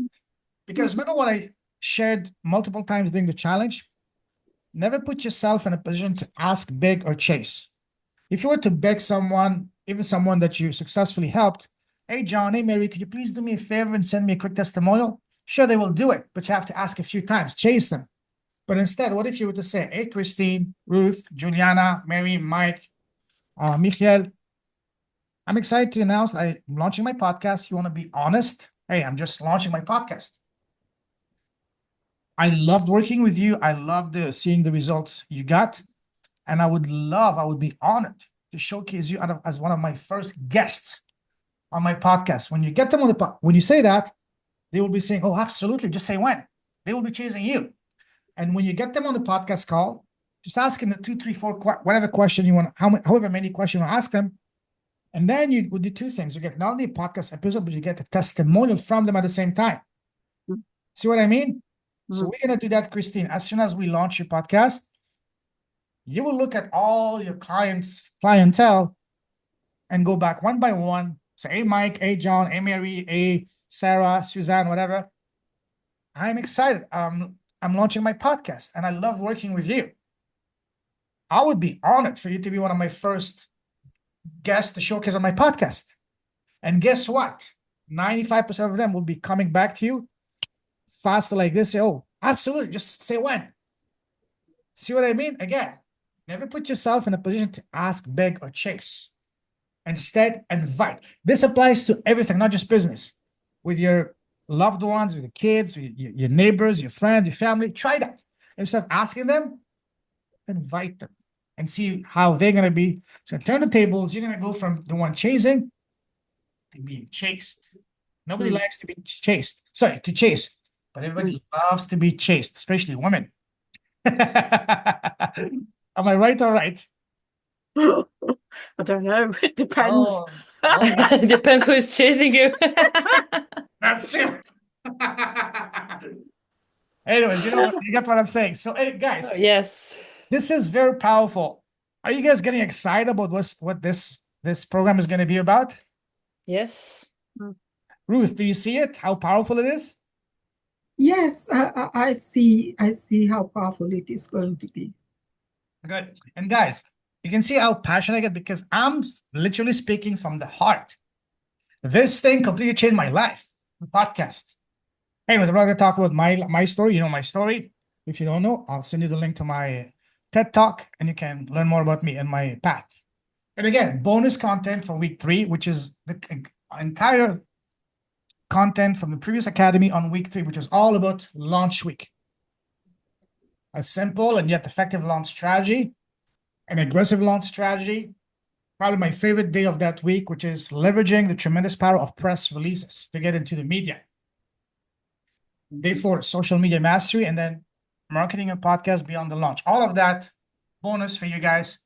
Speaker 1: Because remember what I shared multiple times during the challenge? Never put yourself in a position to ask, beg, or chase. If you were to beg someone, even someone that you successfully helped, hey, John, hey, Mary, could you please do me a favor and send me a quick testimonial? Sure, they will do it, but you have to ask a few times, chase them. But instead, what if you were to say, hey, Christine, Ruth, Juliana, Mary, Mike, Michael, I'm excited to announce I'm launching my podcast. You want to be honest? Hey, I'm just launching my podcast. I loved working with you. I loved seeing the results you got. And I would be honored to showcase you as one of my first guests on my podcast. When you get them on when you say that, they will be saying, oh, absolutely. Just say when. They will be chasing you. And when you get them on the podcast call, just ask them the 2, 3, 4, whatever question you want, however many questions you want to ask them. And then you would do 2 things. You get not only a podcast episode, but you get a testimonial from them at the same time. See what I mean? So we're going to do that, Christine. As soon as we launch your podcast, you will look at all your clientele and go back one by one. So, hey, Mike, hey, John, hey, Mary, hey, Sarah, Suzanne, whatever. I'm excited. I'm launching my podcast and I love working with you. I would be honored for you to be one of my first guests to showcase on my podcast. And guess what? 95% of them will be coming back to you faster like this. Say, oh, absolutely. Just say when. See what I mean? Again, never put yourself in a position to ask, beg, or chase. Instead, invite. This applies to everything, not just business. With your loved ones, with your kids, with your neighbors, your friends, your family. Try that. Instead of asking them, invite them and see how they're going to be. So turn the tables. You're going to go from the one chasing to being chased. Nobody likes to be chased. Sorry, to chase. But everybody loves to be chased, especially women. Am I right or right?
Speaker 3: I don't know. It depends.
Speaker 4: It depends who is chasing you.
Speaker 1: That's it. Anyways, you get what I'm saying. So, hey, guys,
Speaker 4: Yes.
Speaker 1: this is very powerful. Are you guys getting excited about what this program is going to be about?
Speaker 4: Yes.
Speaker 1: Ruth, do you see it? How powerful it is?
Speaker 2: Yes, I see how powerful it is going to be.
Speaker 1: Good. And guys, you can see how passionate I get because I'm literally speaking from the heart. This thing completely changed my life. The podcast. Anyways, I'm not going to talk about my story. You know my story. If you don't know, I'll send you the link to my TED Talk and you can learn more about me and my path. And again, bonus content for week 3, which is the entire content from the previous academy on week 3, which is all about launch week. A simple and yet effective launch strategy, an aggressive launch strategy. Probably my favorite day of that week, which is leveraging the tremendous power of press releases to get into the media. Day 4, social media mastery, and then marketing a podcast beyond the launch. All of that bonus for you guys.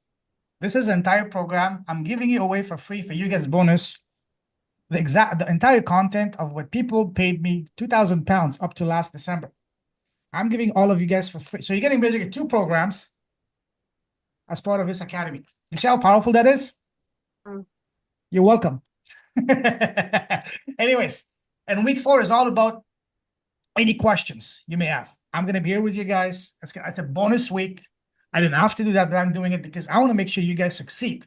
Speaker 1: This is an entire program. I'm giving you away for free for you guys bonus. The entire content of what people paid me £2,000 up to last December. I'm giving all of you guys for free. So you're getting basically 2 programs as part of this academy. You see how powerful that is? You're welcome. Anyways, and week 4 is all about any questions you may have. I'm going to be here with you guys. It's a bonus week. I didn't have to do that, but I'm doing it because I want to make sure you guys succeed.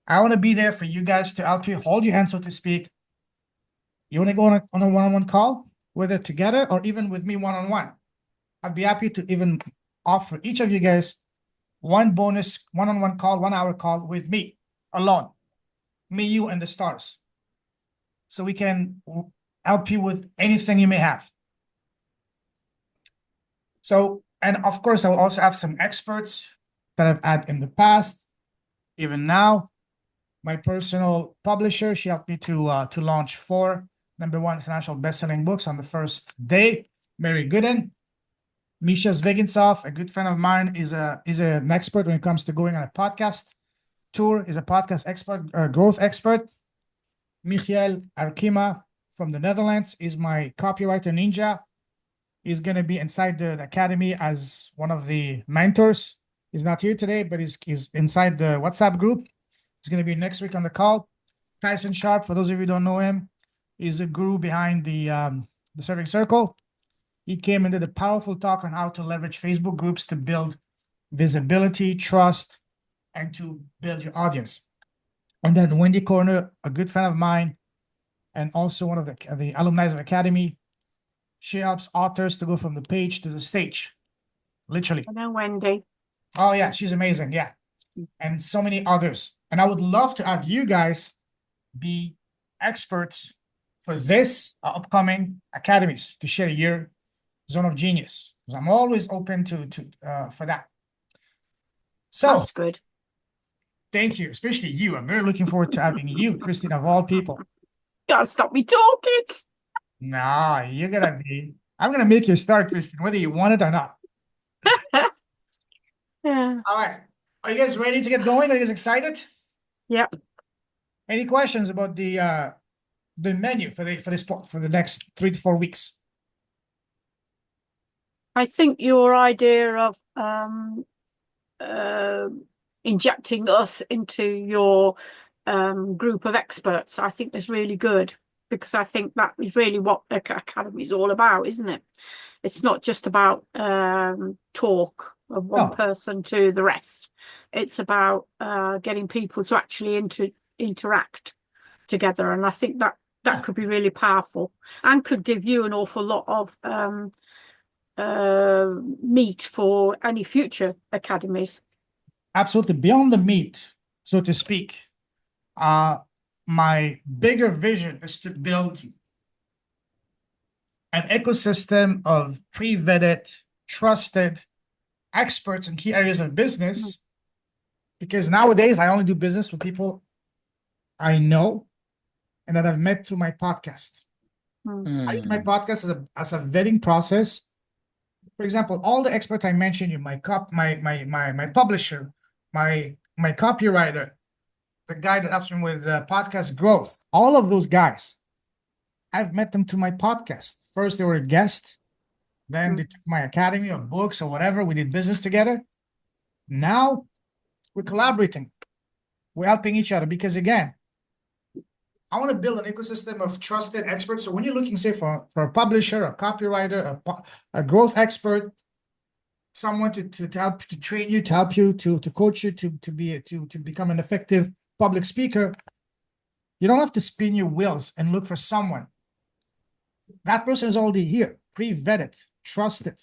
Speaker 1: I want to be there for you guys to help you hold your hand, so to speak. You want to go on a one-on-one call, whether together or even with me one-on-one. I'd be happy to even offer each of you guys one bonus one-on-one call, 1-hour call with me alone. Me, you, and the stars. So we can help you with anything you may have. So, and of course, I will also have some experts that I've had in the past, even now. My personal publisher, she helped me to launch 4 #1 international best-selling books on the first day. Mary Gooden. Misha Zvegintsov, a good friend of mine, is an expert when it comes to going on a podcast tour. Is a podcast expert, growth expert. Michiel Arkima from the Netherlands is my copywriter ninja. He's going to be inside the academy as one of the mentors. He's not here today, but he's inside the WhatsApp group. He's going to be next week on the call. Tyson Sharp, for those of you who don't know him, is a guru behind the Serving Circle. He came and did a powerful talk on how to leverage Facebook groups to build visibility, trust, and to build your audience. And then Wendy Corner, a good friend of mine, and also one of the alumni of the Academy. She helps authors to go from the page to the stage, literally.
Speaker 3: I know Wendy.
Speaker 1: Oh, yeah, she's amazing, yeah. And so many others. And I would love to have you guys be experts for this upcoming academies to share your zone of genius. Because I'm always open to for that. So
Speaker 3: That's good.
Speaker 1: thank you, especially you. I'm very looking forward to having you, Christine, of all people.
Speaker 3: Gotta stop me talking.
Speaker 1: Nah, you're gonna be. I'm gonna make you start, Christine, whether you want it or not.
Speaker 3: Yeah.
Speaker 1: All right. Are you guys ready to get going? Are you guys excited?
Speaker 3: Yep.
Speaker 1: Any questions about the menu for the next 3 to 4 weeks?
Speaker 3: I think your idea of injecting us into your group of experts, I think is really good, because I think that is really what the academy is all about, isn't it? It's not just about talk of one
Speaker 1: No.
Speaker 3: person to the rest. It's about getting people to actually interact together, and I think that
Speaker 1: Yeah.
Speaker 3: could be really powerful and could give you an awful lot of meat for any future academies.
Speaker 1: Absolutely. Beyond the meat, so to speak, my bigger vision is to build an ecosystem of pre-vetted, trusted experts in key areas of business. Because nowadays I only do business with people I know and that I've met through my podcast. I use my podcast as a vetting process. For example, all the experts I mentioned, my publisher, my copywriter, the guy that helps me with podcast growth, all of those guys, I've met them to my podcast. First, they were a guest. Then they took my academy or books or whatever. We did business together. Now we're collaborating. We're helping each other because, again, I want to build an ecosystem of trusted experts. So when you're looking, say, for a publisher, a copywriter, a growth expert, someone to help to train you, to help you, to coach you, to become an effective public speaker, you don't have to spin your wheels and look for someone. That person is already here, pre-vetted, trusted.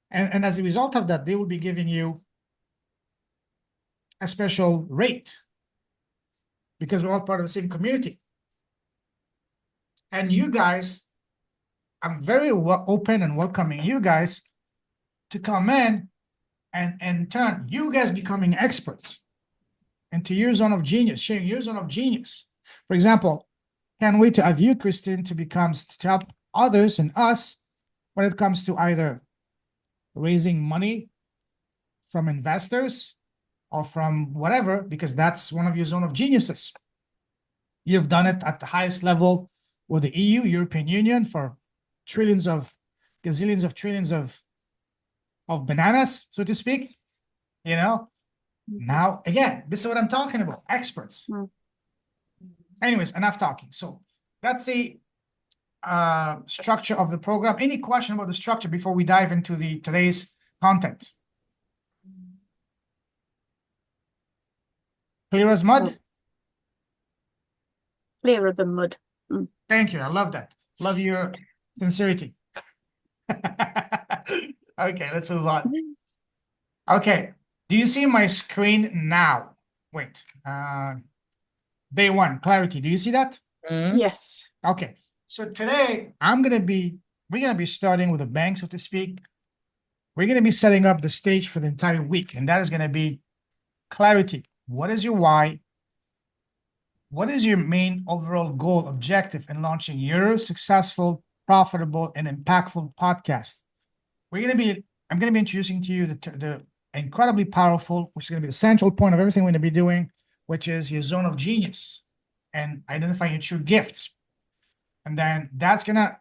Speaker 1: And as a result of that, they will be giving you a special rate because we're all part of the same community. And you guys, I'm very open and welcoming you guys to come in and in turn, you guys becoming experts into your zone of genius, sharing your zone of genius. For example, can't wait to have you, Christine, to help others and us when it comes to either raising money from investors or from whatever, because that's one of your zone of geniuses. You've done it at the highest level with the EU, European Union, for gazillions of trillions of bananas, so to speak. Now, again, this is what I'm talking about, experts. Anyways, enough talking. So that's the structure of the program. Any question about the structure before we dive into today's content? Clear as mud?
Speaker 3: Clearer than mud.
Speaker 1: Thank you. I love that. Love your sincerity. Okay, let's move on. Okay. Do you see my screen now? Wait. Day one, clarity. Do you see that?
Speaker 3: Yes.
Speaker 1: Okay. So today we're gonna be starting with a bang, so to speak. We're gonna be setting up the stage for the entire week, and that is gonna be clarity. What is your why? What is your main overall goal, objective in launching your successful, profitable, and impactful podcast? I'm gonna be introducing to you the incredibly powerful, which is gonna be the central point of everything we're gonna be doing, which is your zone of genius and identifying your true gifts. And then that's gonna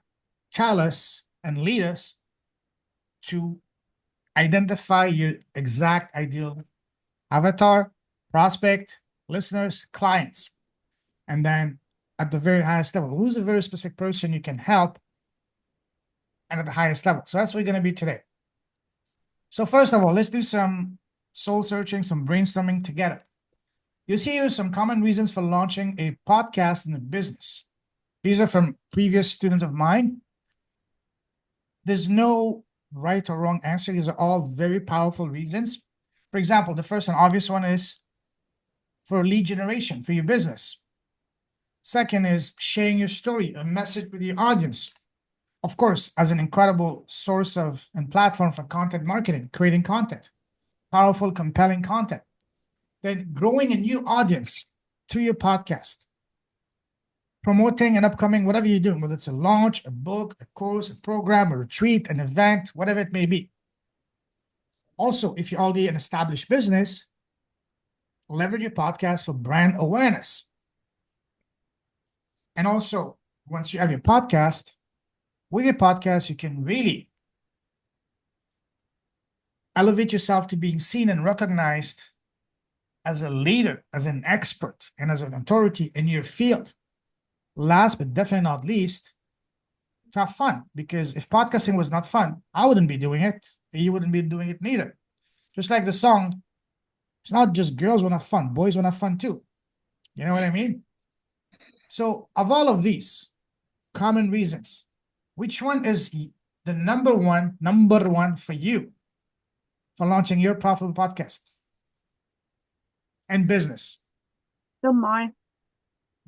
Speaker 1: tell us and lead us to identify your exact ideal avatar, prospect, listeners, clients. And then at the very highest level, who's a very specific person you can help and at the highest level. So that's what we're going to be today. So first of all, let's do some soul searching, some brainstorming together. You see here some common reasons for launching a podcast in a business. These are from previous students of mine. There's no right or wrong answer. These are all very powerful reasons. For example, the first and obvious one is for lead generation for your business. Second is sharing your story, a message with your audience. Of course, as an incredible source of and platform for content marketing, creating content, powerful, compelling content. Then growing a new audience through your podcast. Promoting an upcoming, whatever you're doing, whether it's a launch, a book, a course, a program, a retreat, an event, whatever it may be. Also, if you're already an established business, leverage your podcast for brand awareness. And also, once you have your podcast, with your podcast, you can really elevate yourself to being seen and recognized as a leader, as an expert, and as an authority in your field. Last but definitely not least, to have fun. Because if podcasting was not fun, I wouldn't be doing it. You wouldn't be doing it neither. Just like the song, it's not just girls want to have fun, boys want to have fun too. You know what I mean? So of all of these common reasons, which one is the number one for you for launching your profitable podcast and business?
Speaker 3: Don't mind.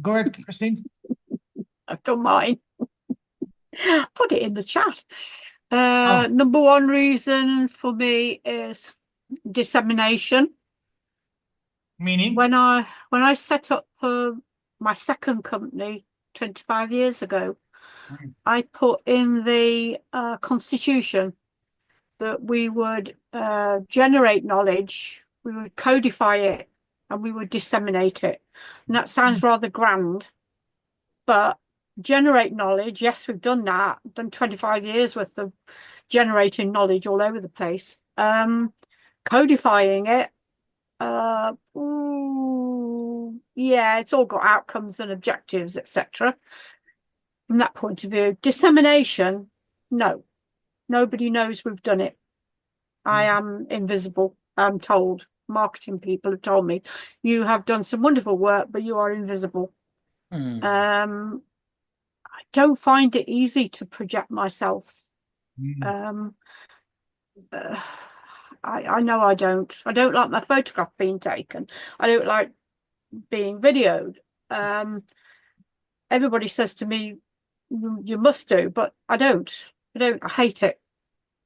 Speaker 1: Go ahead, Christine.
Speaker 3: I've done mine. Put it in the chat.
Speaker 1: Oh.
Speaker 3: Number one reason for me is dissemination.
Speaker 1: Meaning?
Speaker 3: When I set up my second company 25 years ago, I put in the constitution that we would generate knowledge, we would codify it, and we would disseminate it. And that sounds rather grand, but generate knowledge, yes, we've done that. We've done 25 years worth of generating knowledge all over the place. Codifying it, yeah, it's all got outcomes and objectives, etc. From that point of view, dissemination, no, nobody knows we've done it. I am invisible, I'm told. Marketing people have told me, you have done some wonderful work, but you are invisible. I don't find it easy to project myself. I know I don't like my photograph being taken. I don't like being videoed. Everybody says to me, you must do, but I don't. I hate it.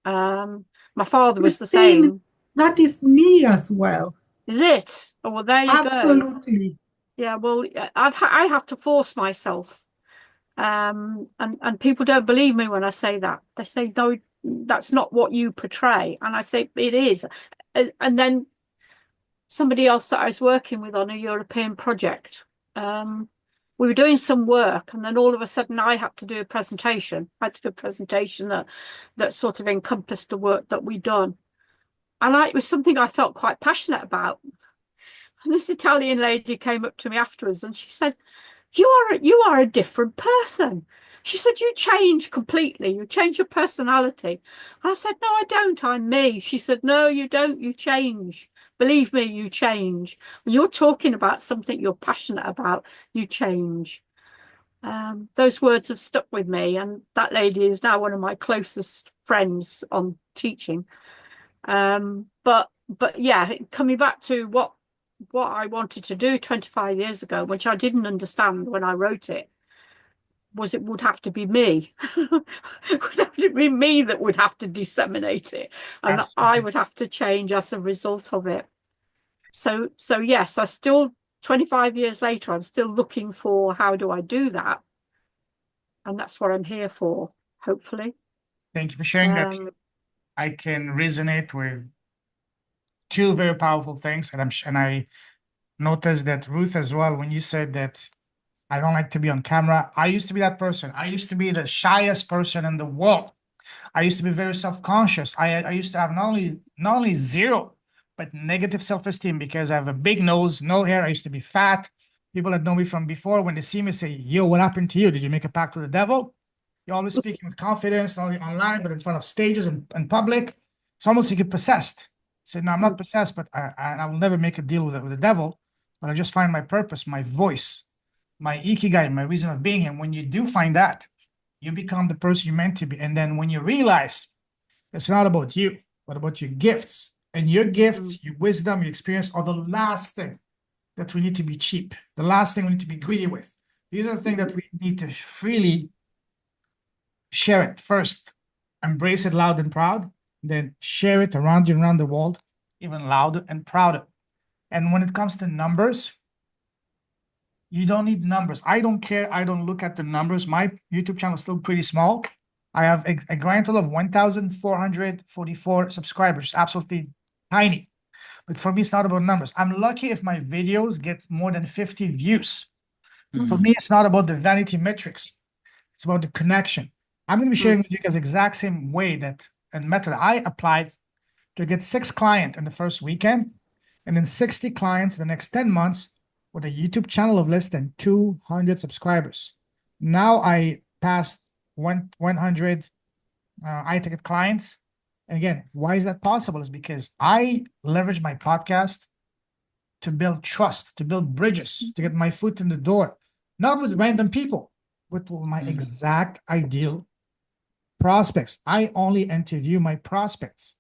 Speaker 3: My father was the same.
Speaker 2: That is me as well.
Speaker 3: Is it? Oh, well, there you
Speaker 2: Absolutely.
Speaker 3: go. Yeah, well, I have to force myself. And people don't believe me when I say that. They say, no, that's not what you portray. And I say, it is. And then somebody else that I was working with on a European project, we were doing some work, and then all of a sudden I had to do a presentation. I had to do a presentation that sort of encompassed the work that we'd done. And it was something I felt quite passionate about. And this Italian lady came up to me afterwards and she said, you are a different person. She said, you change completely. You change your personality. And I said, no, I don't. I'm me. She said, no, you don't. You change. Believe me, you change. When you're talking about something you're passionate about, you change. Those words have stuck with me. And that lady is now one of my closest friends on teaching. But yeah, coming back to what I wanted to do 25 years ago, which I didn't understand when I wrote it, was it would have to be me. It would have to be me that would have to disseminate it, and that I would have to change as a result of it. So yes, 25 years later, I'm still looking for how do I do that, and that's what I'm here for, hopefully.
Speaker 1: Thank you for sharing that. I can resonate with two very powerful things, and I noticed that Ruth as well, when you said that I don't like to be on camera. I used to be that person. I used to be the shyest person in the world. I used to be very self-conscious. I used to have not only zero, but negative self-esteem because I have a big nose, no hair. I used to be fat. People that know me from before, when they see me, say, yo, what happened to you? Did you make a pact with the devil? You're always speaking with confidence, not only online, but in front of stages and public. It's almost like you're possessed. I said, no, I'm not possessed, but I will never make a deal with the devil. But I just find my purpose, my voice, my ikigai, my reason of being. And when you do find that, you become the person you're meant to be. And then when you realize it's not about you, but about your gifts, and your gifts, your wisdom, your experience are the last thing that we need to be cheap. The last thing we need to be greedy with. These are the things that we need to freely share it first. Embrace it loud and proud. Then share it around you and around the world, even louder and prouder. And when it comes to numbers, you don't need numbers. I don't care. I don't look at the numbers. My YouTube channel is still pretty small. I have a grand total of 1,444 subscribers. Absolutely tiny. But for me, it's not about numbers. I'm lucky if my videos get more than 50 views. For me, it's not about the vanity metrics. It's about the connection. I'm going to be sharing with you guys the exact same way that and method I applied to get 6 clients in the first weekend, and then 60 clients in the next 10 months with a YouTube channel of less than 200 subscribers. Now I passed 100 iTicket clients. And again, why is that possible? Is because I leverage my podcast to build trust, to build bridges, to get my foot in the door, not with random people, with my exact ideal prospects. I only interview my prospects.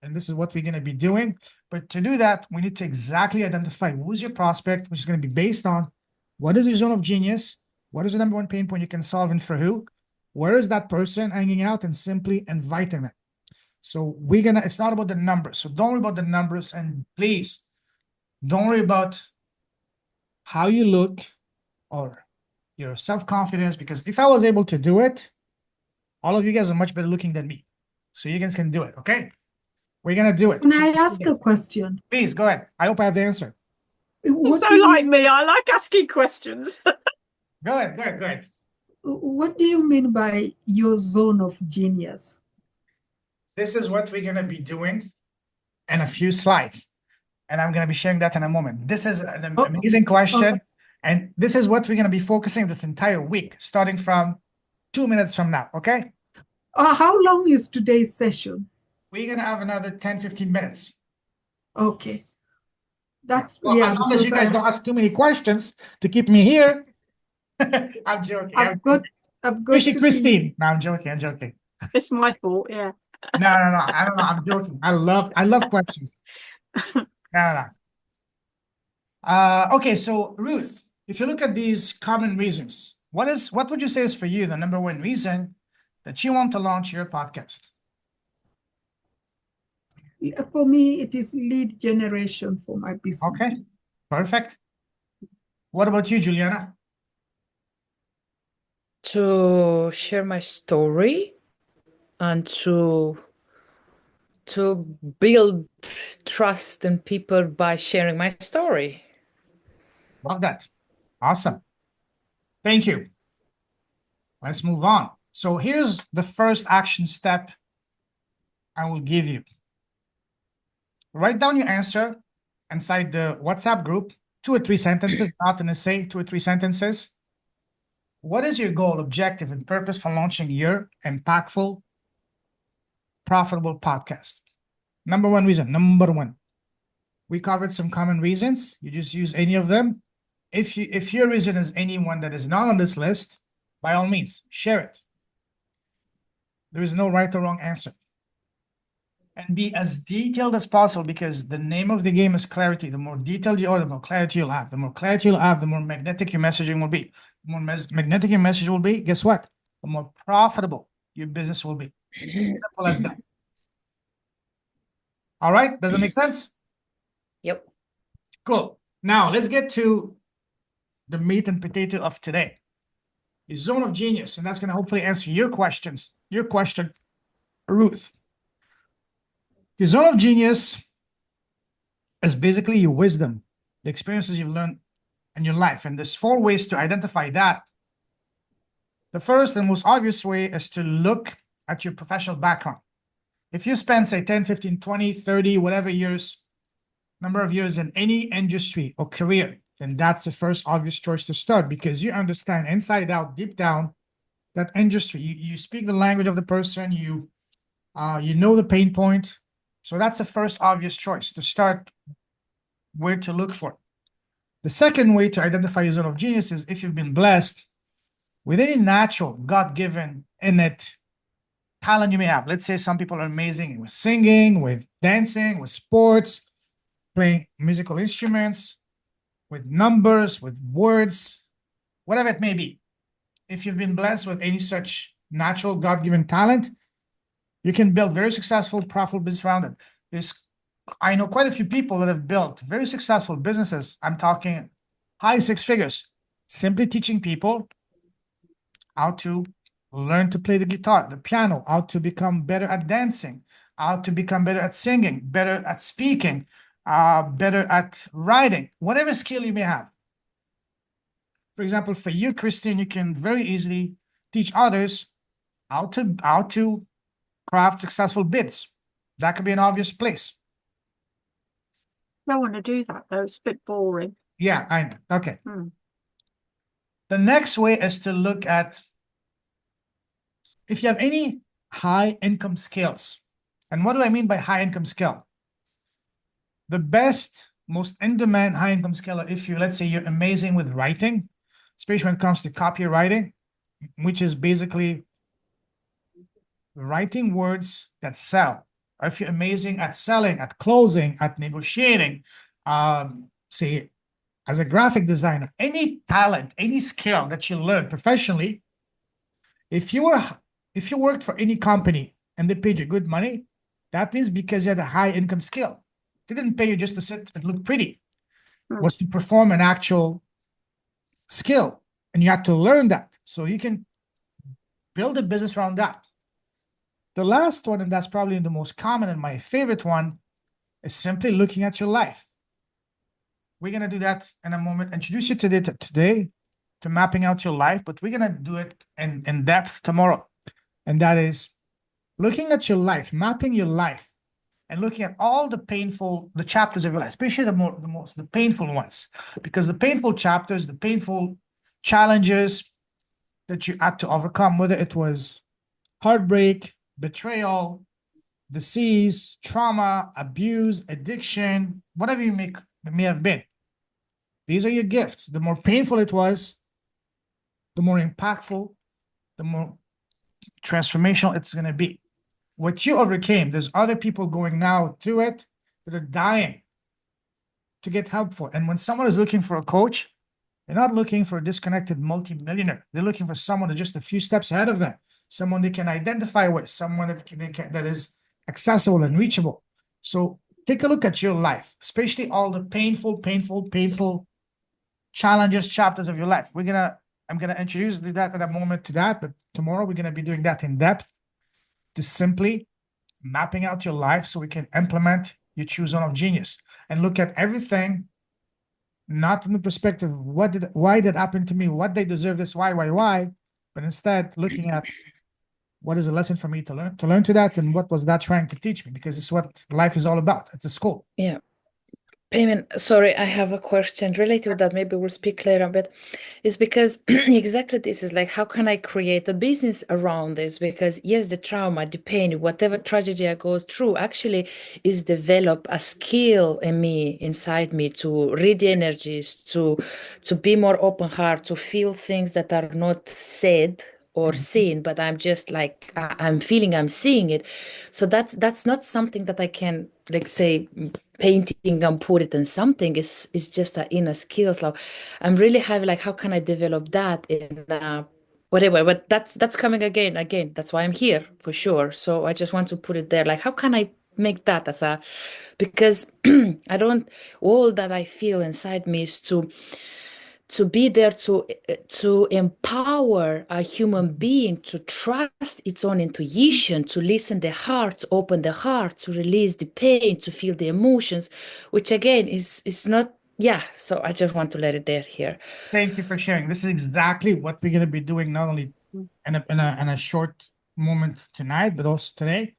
Speaker 1: And this is what we're going to be doing. But to do that, we need to exactly identify who's your prospect, which is going to be based on what is your zone of genius, what is the number one pain point you can solve, and for who, where is that person hanging out, and simply inviting them. So it's not about the numbers. So don't worry about the numbers, and please don't worry about how you look or your self-confidence, because if I was able to do it, all of you guys are much better looking than me. So you guys can do it, okay? We're going to do it.
Speaker 2: Can I ask a question?
Speaker 1: Please, go ahead. I hope I have the answer.
Speaker 2: What
Speaker 3: So
Speaker 2: do
Speaker 3: like
Speaker 2: you,
Speaker 3: me, I like asking questions.
Speaker 1: Go ahead.
Speaker 2: what do you mean by your zone of genius?
Speaker 1: This is what we're going to be doing in a few slides. And I'm going to be sharing that in a moment. This is an amazing question. And this is what we're going to be focusing this entire week, starting from 2 minutes from now, okay?
Speaker 2: How long is today's session?
Speaker 1: We're going to have another 10, 15 minutes.
Speaker 2: Okay. That's,
Speaker 1: Well,
Speaker 2: yeah,
Speaker 1: as long as you
Speaker 2: because
Speaker 1: guys don't ask too many questions to keep me here. I'm joking.
Speaker 2: I've got
Speaker 1: Especially
Speaker 2: to
Speaker 1: Christine. No, I'm joking.
Speaker 3: It's my fault, yeah.
Speaker 1: No. I don't know. I'm joking. I love questions. No. Okay, so Ruth, if you look at these common reasons, what would you say is for you the number one reason that you want to launch your podcast?
Speaker 2: For me, it is lead generation for my business.
Speaker 1: Okay, perfect. What about you, Juliana?
Speaker 4: To share my story and to build trust in people by sharing my story.
Speaker 1: Love that. Awesome. Thank you. Let's move on. So here's the first action step I will give you. Write down your answer inside the WhatsApp group, 2 or 3 sentences, not an essay, 2 or 3 sentences. What is your goal, objective, and purpose for launching your impactful, profitable podcast? Number one reason, number one. We covered some common reasons. You just use any of them. If your reason is any one that is not on this list, by all means, share it. There is no right or wrong answer. And be as detailed as possible, because the name of the game is clarity. The more detailed you are, the more clarity you'll have. The more clarity you'll have, the more magnetic your messaging will be. The more magnetic your message will be, guess what? The more profitable your business will be. Simple as that. All right, does it make sense?
Speaker 4: Yep.
Speaker 1: Cool. Now let's get to the meat and potato of today. The zone of genius, and that's going to hopefully answer your questions. Your question, Ruth. Your zone of genius is basically your wisdom, the experiences you've learned in your life. And there's 4 ways to identify that. The first and most obvious way is to look at your professional background. If you spend, say, 10, 15, 20, 30, whatever years, number of years in any industry or career, then that's the first obvious choice to start, because you understand inside out, deep down, that industry. You speak the language of the person, you know the pain point. So that's the first obvious choice to start where to look for. The second way to identify your zone of genius is if you've been blessed with any natural, God-given, innate talent you may have. Let's say some people are amazing with singing, with dancing, with sports, playing musical instruments, with numbers, with words, whatever it may be. If you've been blessed with any such natural God-given talent, you can build very successful, profitable business around it. I know quite a few people that have built very successful businesses. I'm talking high 6 figures, simply teaching people how to learn to play the guitar, the piano, how to become better at dancing, how to become better at singing, better at speaking, better at writing, whatever skill you may have. For example, for you, Christine, you can very easily teach others how to craft successful bids. That could be an obvious place.
Speaker 3: I don't want to do that though. It's a bit boring.
Speaker 1: Yeah, I know. Okay.
Speaker 3: Hmm.
Speaker 1: The next way is to look at if you have any high income skills. And what do I mean by high income skill? The best, most in-demand high income skill, if you, let's say you're amazing with writing, especially when it comes to copywriting, which is basically writing words that sell. Or if you're amazing at selling, at closing, at negotiating, say as a graphic designer, any talent, any skill that you learn professionally, if you worked for any company and they paid you good money, that means because you had a high income skill. They didn't pay you just to sit and look pretty. It was to perform an actual skill, and you had to learn that. So you can build a business around that. The last one, and that's probably the most common and my favorite one, is simply looking at your life. We're going to do that in a moment, introduce you today to mapping out your life, but we're going to do it in depth tomorrow. And that is looking at your life, mapping your life, and looking at all the chapters of your life, especially the painful ones, because the painful chapters, the painful challenges that you had to overcome, whether it was heartbreak, betrayal, disease, trauma, abuse, addiction, whatever it may have been. These are your gifts. The more painful it was, the more impactful, the more transformational it's going to be. What you overcame, there's other people going now through it that are dying to get help for. And when someone is looking for a coach, they're not looking for a disconnected multimillionaire. They're looking for someone that's just a few steps ahead of them, someone they can identify with, someone that is accessible and reachable. So take a look at your life, especially all the painful challenges, chapters of your life. I'm gonna introduce that in a moment to that, but tomorrow we're gonna be doing that in depth to simply mapping out your life so we can implement your true zone of genius and look at everything, not from the perspective of why did happen to me, what they deserve this, why, but instead looking at what is a lesson for me to learn to that, and what was that trying to teach me, because it's what life is all about. It's a school.
Speaker 4: Yeah. Payment, sorry, I have a question related to that. Maybe we'll speak later a bit. It's because exactly this is like, how can I create a business around this? Because yes, the trauma, the pain, whatever tragedy I go through actually is develop a skill in me, inside me, to read the energies, to be more open heart, to feel things that are not said or seen, but I'm just like I'm feeling, I'm seeing it. So that's not something that I can like say painting and put it in something. Is just an inner skills. Like I'm really having like, how can I develop that in whatever? But that's coming again. That's why I'm here for sure. So I just want to put it there. Like, how can I make that as a, because I don't, all that I feel inside me is to be there to empower a human being to trust its own intuition, to listen the heart, to open the heart, to release the pain, to feel the emotions, which again is not, yeah. So I just want to let it there here.
Speaker 1: Thank you for sharing. This is exactly what we're going to be doing, not only in a short moment tonight, but also today,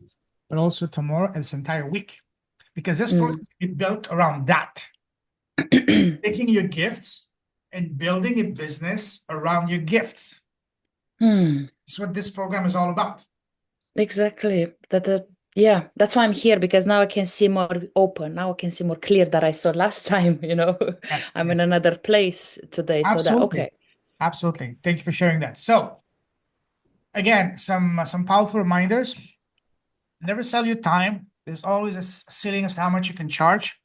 Speaker 1: but also tomorrow and this entire week, because this program is built around that. Taking your gifts and building a business around your gifts. That's what this program is all about.
Speaker 4: Exactly. Yeah, that's why I'm here, because now I can see more open. Now I can see more clear that I saw last time,
Speaker 1: Yes,
Speaker 4: I'm
Speaker 1: yes.
Speaker 4: in another place today.
Speaker 1: Absolutely.
Speaker 4: So that, okay.
Speaker 1: Absolutely. Thank you for sharing that. So again, some powerful reminders. Never sell your time. There's always a ceiling as to how much you can charge.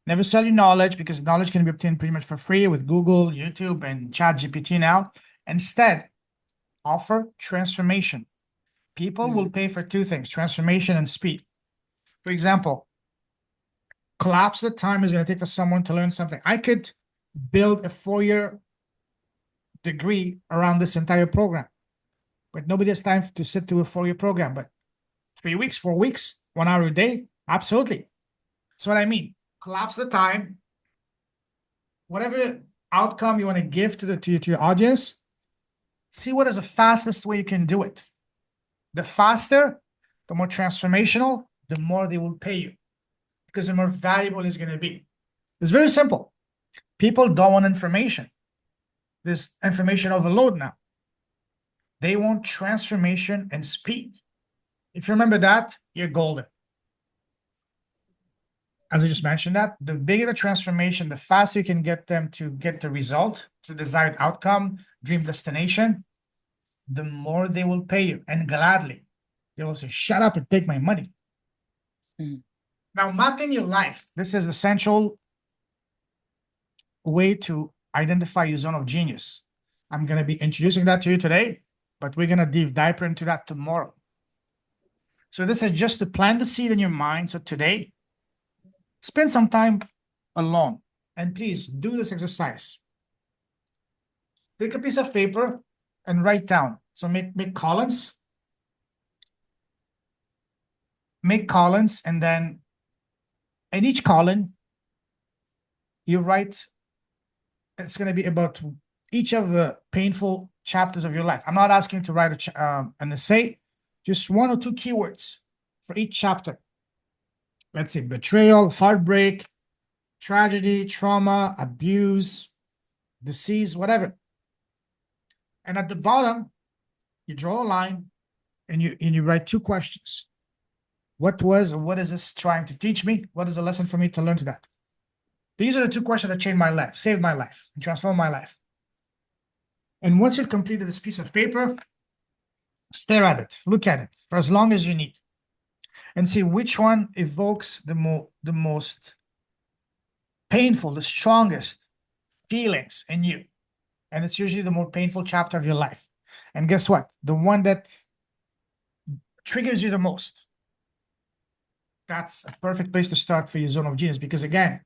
Speaker 1: Never sell your knowledge, because knowledge can be obtained pretty much for free with Google, YouTube, and ChatGPT now. Instead, offer transformation. People will pay for two things: transformation and speed. For example, collapse the time is going to take for someone to learn something. I could build a 4-year degree around this entire program, but nobody has time to sit through a 4-year program. But 3 weeks, 4 weeks, 1 hour a day, absolutely. That's what I mean. Collapse the time. Whatever outcome you want to give to your audience, see what is the fastest way you can do it. The faster, the more transformational, the more they will pay you, because the more valuable it's going to be. It's very simple. People don't want information. There's information overload now. They want transformation and speed. If you remember that, you're golden. As I just mentioned that, the bigger the transformation, the faster you can get them to get the result, the desired outcome, dream destination, the more they will pay you, and gladly. They will say, shut up and take my money.
Speaker 4: Mm.
Speaker 1: Now, mapping your life. This is the essential way to identify your zone of genius. I'm going to be introducing that to you today, but we're going to dive deeper into that tomorrow. So this is just to plant the seed in your mind. So today, spend some time alone, and please do this exercise. Take a piece of paper and write down. So make columns. Make columns, and then in each column, you write, it's going to be about each of the painful chapters of your life. I'm not asking you to write an essay, just 1 or 2 keywords for each chapter. Let's say betrayal, heartbreak, tragedy, trauma, abuse, disease, whatever. And at the bottom, you draw a line and you write 2 questions. What is this trying to teach me? What is the lesson for me to learn to that? These are the 2 questions that changed my life, saved my life, and transformed my life. And once you've completed this piece of paper, stare at it, look at it for as long as you need, and see which one evokes the most painful, the strongest feelings in you. And it's usually the more painful chapter of your life. And guess what? The one that triggers you the most. That's a perfect place to start for your zone of genius, because again,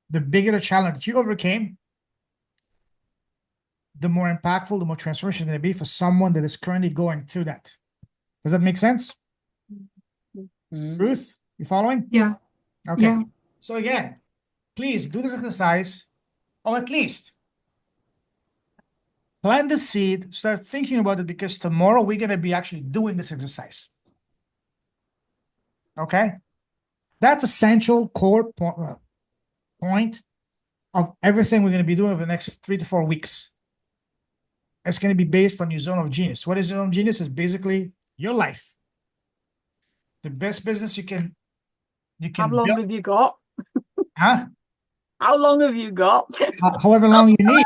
Speaker 1: the bigger the challenge that you overcame, the more impactful, the more transformation is going to be for someone that is currently going through that. Does that make sense?
Speaker 4: Mm.
Speaker 1: Ruth, you following?
Speaker 2: Yeah.
Speaker 1: Okay.
Speaker 2: Yeah.
Speaker 1: So again, please do this exercise, or at least plant the seed, start thinking about it, because tomorrow we're going to be actually doing this exercise. Okay? That's essential core point of everything we're going to be doing over the next 3 to 4 weeks. It's going to be based on your zone of genius. What is your zone of genius? Is basically your life. The best business you can
Speaker 3: How long
Speaker 1: build.
Speaker 3: have you got?
Speaker 1: Huh?
Speaker 3: How long have you got?
Speaker 1: However long you need.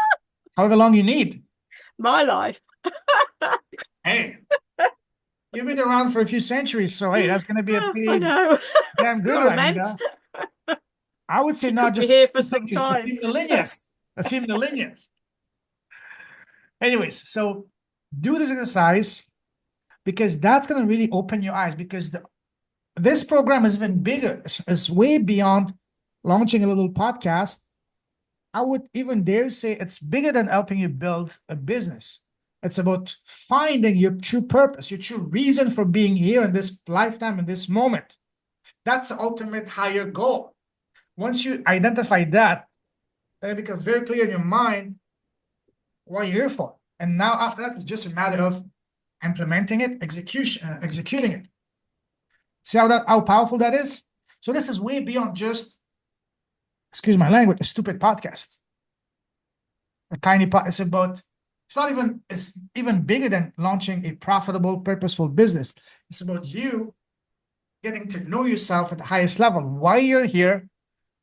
Speaker 1: However long you need.
Speaker 3: My life.
Speaker 1: Hey, you've been around for a few centuries, so hey, that's going to be a
Speaker 3: I
Speaker 1: pretty
Speaker 3: know.
Speaker 1: damn good
Speaker 3: Sorry,
Speaker 1: one,
Speaker 3: mate.
Speaker 1: Anita. I would say
Speaker 3: You
Speaker 1: not
Speaker 3: could be
Speaker 1: just
Speaker 3: here for
Speaker 1: a
Speaker 3: some
Speaker 1: few centuries,
Speaker 3: time.
Speaker 1: a few millennia. A few millennia. Anyways, so do this exercise, because that's going to really open your eyes, because this program is even bigger. It's way beyond launching a little podcast. I would even dare say it's bigger than helping you build a business. It's about finding your true purpose, your true reason for being here in this lifetime, in this moment. That's the ultimate higher goal. Once you identify that, then it becomes very clear in your mind what you're here for. And now after that, it's just a matter of implementing it, executing it. See how powerful that is? So this is way beyond just, excuse my language, a stupid podcast. A tiny it's even bigger than launching a profitable, purposeful business. It's about you getting to know yourself at the highest level, why you're here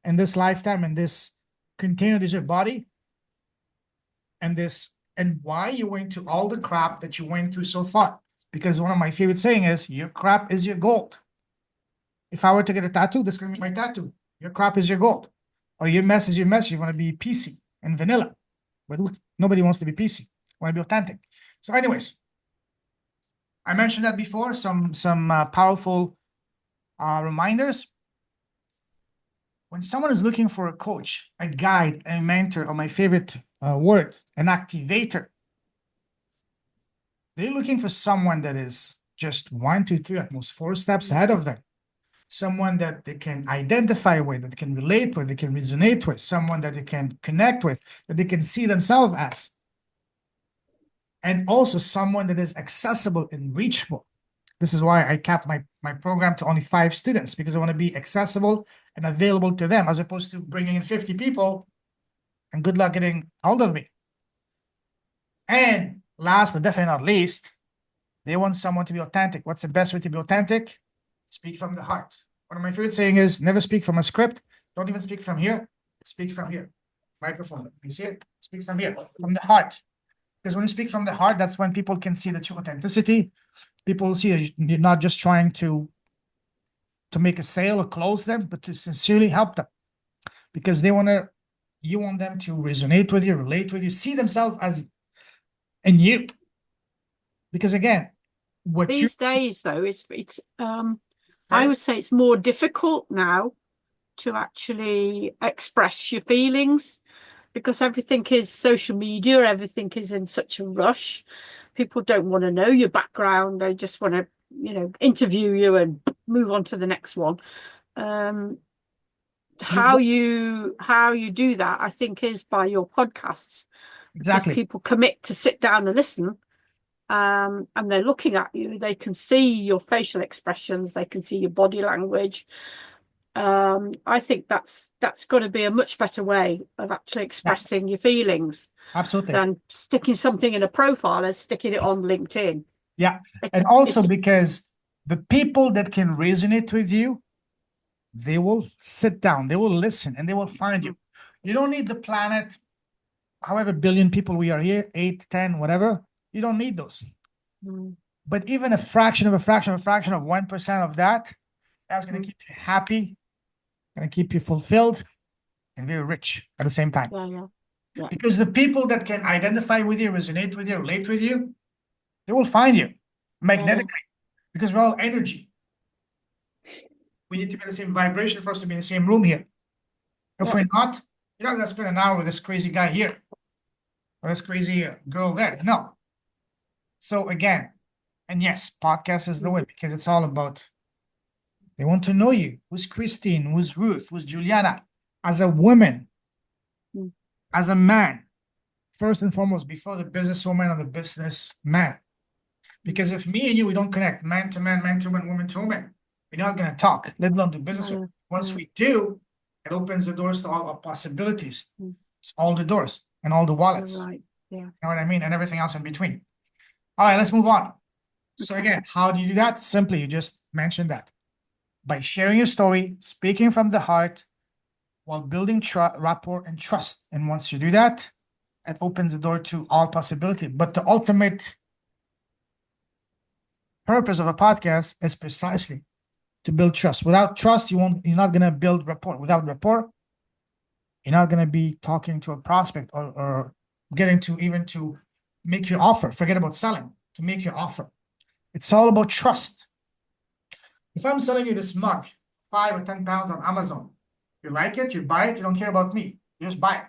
Speaker 1: in this lifetime, in this container is your body, and why you went through all the crap that you went through so far. Because one of my favorite saying is, your crap is your gold. If I were to get a tattoo, this could be my tattoo. Your crap is your gold. Or your mess is your mess. You want to be PC and vanilla. But look, nobody wants to be PC. Want to be authentic. So anyways, I mentioned that before, some powerful reminders. When someone is looking for a coach, a guide, a mentor, or my favorite word, an activator, they're looking for someone that is just 1, 2, 3, at most 4 steps ahead of them. Someone that they can identify with, that can relate with, they can resonate with, someone that they can connect with, that they can see themselves as. And also someone that is accessible and reachable. This is why I capped my program to only 5 students, because I want to be accessible and available to them, as opposed to bringing in 50 people and good luck getting hold of me. And last but definitely not least, they want someone to be authentic. What's the best way to be authentic? Speak from the heart. One of my favorite saying is, never speak from a script. Don't even speak from here. Speak from here. Microphone. You see it? Speak from here, from the heart. Because when you speak from the heart, that's when people can see the true authenticity. People see that you're not just trying to make a sale or close them, but to sincerely help them. Because you want them to resonate with you, relate with you, see themselves as in you. Because again,
Speaker 3: these days though, I would say it's more difficult now to actually express your feelings, because everything is social media, everything is in such a rush. People don't want to know your background. They just want to, interview you and move on to the next one. How you do that, I think, is by your podcasts.
Speaker 1: Exactly.
Speaker 3: Because people commit to sit down and listen, and they're looking at you. They can see your facial expressions. They can see your body language. I think that's got to be a much better way of actually expressing your feelings.
Speaker 1: Absolutely.
Speaker 3: Than sticking something in a profile and sticking it on LinkedIn.
Speaker 1: Yeah. And also because the people that can resonate with you, they will sit down, they will listen, and they will find you. You don't need the planet, however billion people we are here, 8, 10, whatever. You don't need those. But even a fraction of 1% of that, that's going to keep you happy, going to keep you fulfilled, and very rich at the same time.
Speaker 3: Yeah.
Speaker 1: Because the people that can identify with you, resonate with you, relate with you, they will find you magnetically, because we're all energy. We need to be in the same vibration for us to be in the same room here. If we're not, you're not going to spend an hour with this crazy guy here or this crazy girl there. No. So again, and yes, podcast is the way, because it's all about, they want to know you. Who's Christine? Who's Ruth? Who's Juliana? As a woman, as a man, first and foremost, before the businesswoman or the businessman. Because if me and you, we don't connect man to man, man to man, woman to woman, we're not going to talk, let alone do business. Once we do, it opens the doors to all our possibilities, all the doors and all the wallets.
Speaker 3: Right. Yeah.
Speaker 1: You know what I mean? And everything else in between. All right, let's move on. So again, how do you do that? Simply, you just mentioned that. By sharing your story, speaking from the heart, while building rapport and trust. And once you do that, it opens the door to all possibility. But the ultimate purpose of a podcast is precisely to build trust. Without trust, you're not going to build rapport. Without rapport, you're not going to be talking to a prospect or getting to even to make your offer. Forget about selling, to make your offer. It's all about trust. If I'm selling you this mug, 5 or 10 pounds on Amazon, you like it, you buy it, you don't care about me, you just buy it.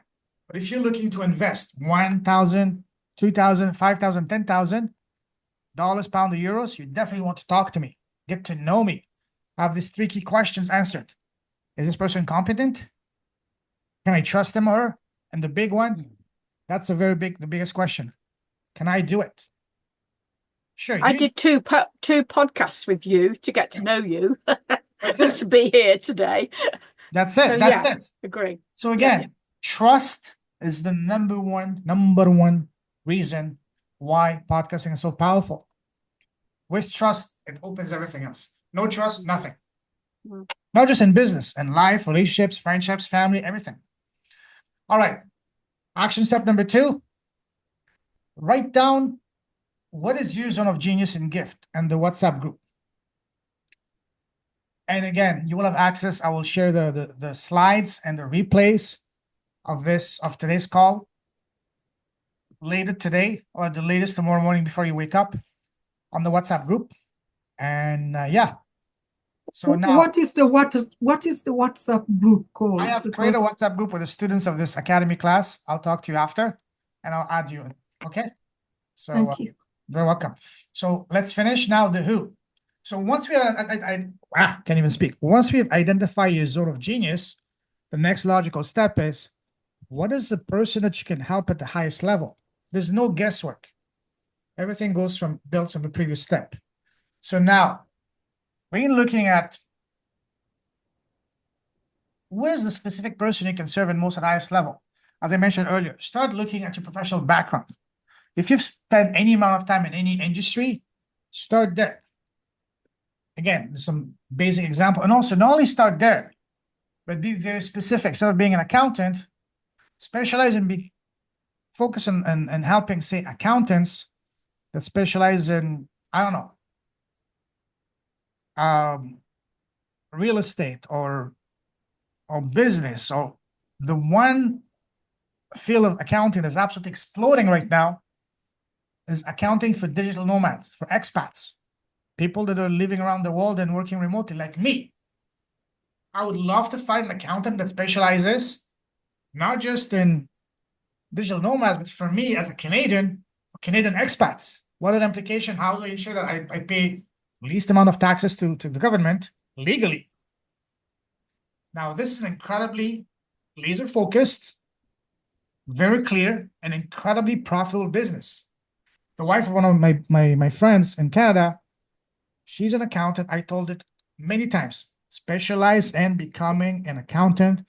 Speaker 1: But if you're looking to invest $1,000, $2,000, $5,000, $10,000, pound, or euros, you definitely want to talk to me, get to know me, have these 3 key questions answered. Is this person competent? Can I trust him or her? And the big one, that's the biggest question. Can I do it? Sure.
Speaker 3: I did two podcasts with you to get to know you.
Speaker 1: That's it.
Speaker 3: To be here today.
Speaker 1: That's it.
Speaker 3: So,
Speaker 1: That's it.
Speaker 3: Agree.
Speaker 1: So again, trust is the number one reason why podcasting is so powerful. With trust, it opens everything else. No trust, nothing. Not just in business, in life, relationships, friendships, family, everything. All right. Action step number 2. Write down what is your zone of genius and gift and the WhatsApp group. And again, you will have access. I will share the slides and the replays of today's call later today, or the latest tomorrow morning before you wake up, on the WhatsApp group. And so now,
Speaker 2: what is the WhatsApp group called?
Speaker 1: I have created a WhatsApp group with the students of this academy class. I'll talk to you after, and I'll add you in. Okay. So
Speaker 2: thank you.
Speaker 1: Very welcome. So let's finish now the who. So once we can't even speak. Once we have identified your zone of genius, the next logical step is, what is the person that you can help at the highest level? There's no guesswork. Everything builds from the previous step. So now we're looking at where's the specific person you can serve in most at highest level. As I mentioned earlier, start looking at your professional background. If you've spent any amount of time in any industry, start there. Again, some basic example. And also not only start there, but be very specific. Instead of being an accountant, specialize and be focus on helping, say, accountants that specialize in, I don't know, real estate or business, or the one field of accounting that's absolutely exploding right now is accounting for digital nomads, for expats, people that are living around the world and working remotely, like me. I would love to find an accountant that specializes not just in digital nomads, but for me as a Canadian expats. What are the implications? How do I ensure that I pay least amount of taxes to the government legally? Now, this is an incredibly laser focused, very clear, and incredibly profitable business. The wife of one of my friends in Canada, she's an accountant. I told it many times, specialize in becoming an accountant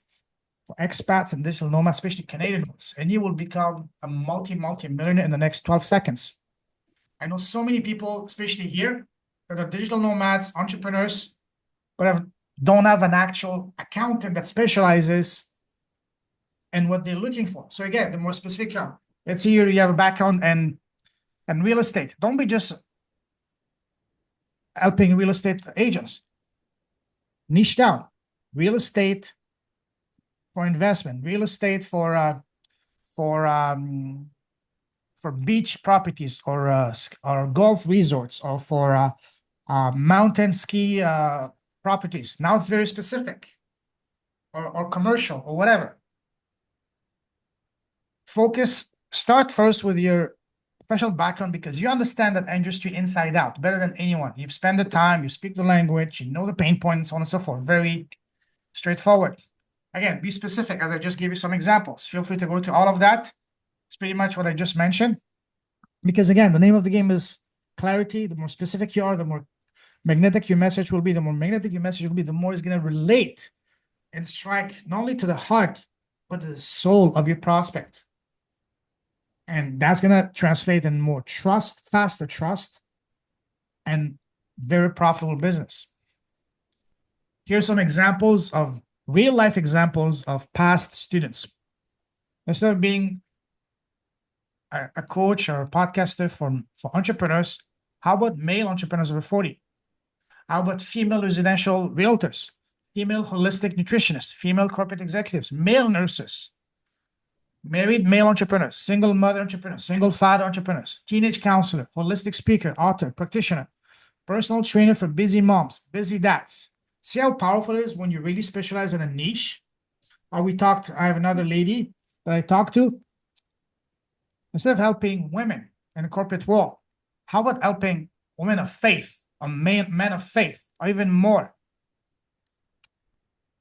Speaker 1: for expats and digital nomads, especially Canadian ones, and you will become a multi-millionaire in the next 12 seconds. I know so many people, especially here, that are digital nomads, entrepreneurs, but don't have an actual accountant that specializes in what they're looking for. So again, the more specific you are. Let's say you have a background in real estate. Don't be just helping real estate agents. Niche down. Real estate for investment, real estate for beach properties or golf resorts, or for mountain ski properties. Now it's very specific, or commercial or whatever. Start first with your professional background, because you understand that industry inside out better than anyone. You've spent the time, you speak the language, you know the pain points, so on and so forth. Very straightforward. Again, be specific, as I just gave you some examples. Feel free to go to all of that. It's pretty much what I just mentioned. Because again, the name of the game is clarity. The more specific you are, the more magnetic your message will be. The more magnetic your message will be, the more it's going to relate and strike not only to the heart, but to the soul of your prospect. And that's going to translate in more trust, faster trust, and very profitable business. Here's some examples of real life examples of past students. Instead of being a coach or a podcaster for entrepreneurs, how about male entrepreneurs over 40? How about female residential realtors, female holistic nutritionists, female corporate executives, male nurses, married male entrepreneurs, single mother entrepreneurs, single father entrepreneurs, teenage counselor, holistic speaker, author, practitioner, personal trainer for busy moms, busy dads. See how powerful it is when you really specialize in a niche? I have another lady that I talked to. Instead of helping women in the corporate world, how about helping women of faith, or men of faith, or even more?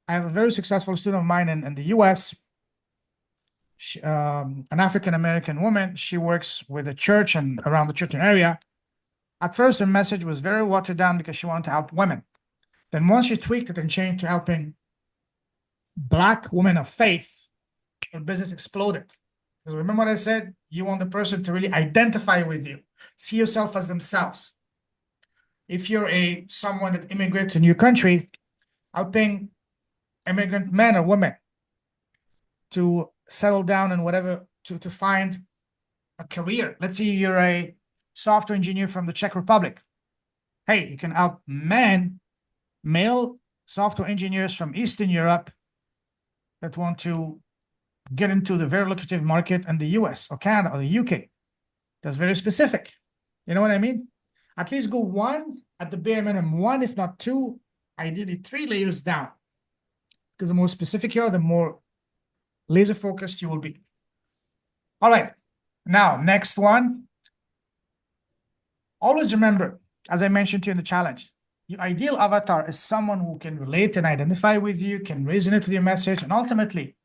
Speaker 1: I have a very successful student of mine in the US, an African-American woman. She works with a church and around the church area. At first, her message was very watered down because she wanted to help women. Then once she tweaked it and changed to helping Black women of faith, her business exploded. Because remember what I said? You want the person to really identify with you, see yourself as themselves. If you're someone that immigrates to a new country, helping immigrant men or women to settle down and whatever, to find a career. Let's say you're a software engineer from the Czech Republic. Hey, you can help male software engineers from Eastern Europe that want to get into the very lucrative market in the US or Canada or the UK. That's very specific. You know what I mean? At least go one, at the bare minimum, one, if not two, ideally 3 layers down. Because the more specific you are, the more laser focused you will be. All right. Now, next one. Always remember, as I mentioned to you in the challenge, your ideal avatar is someone who can relate and identify with you, can resonate with your message, and ultimately,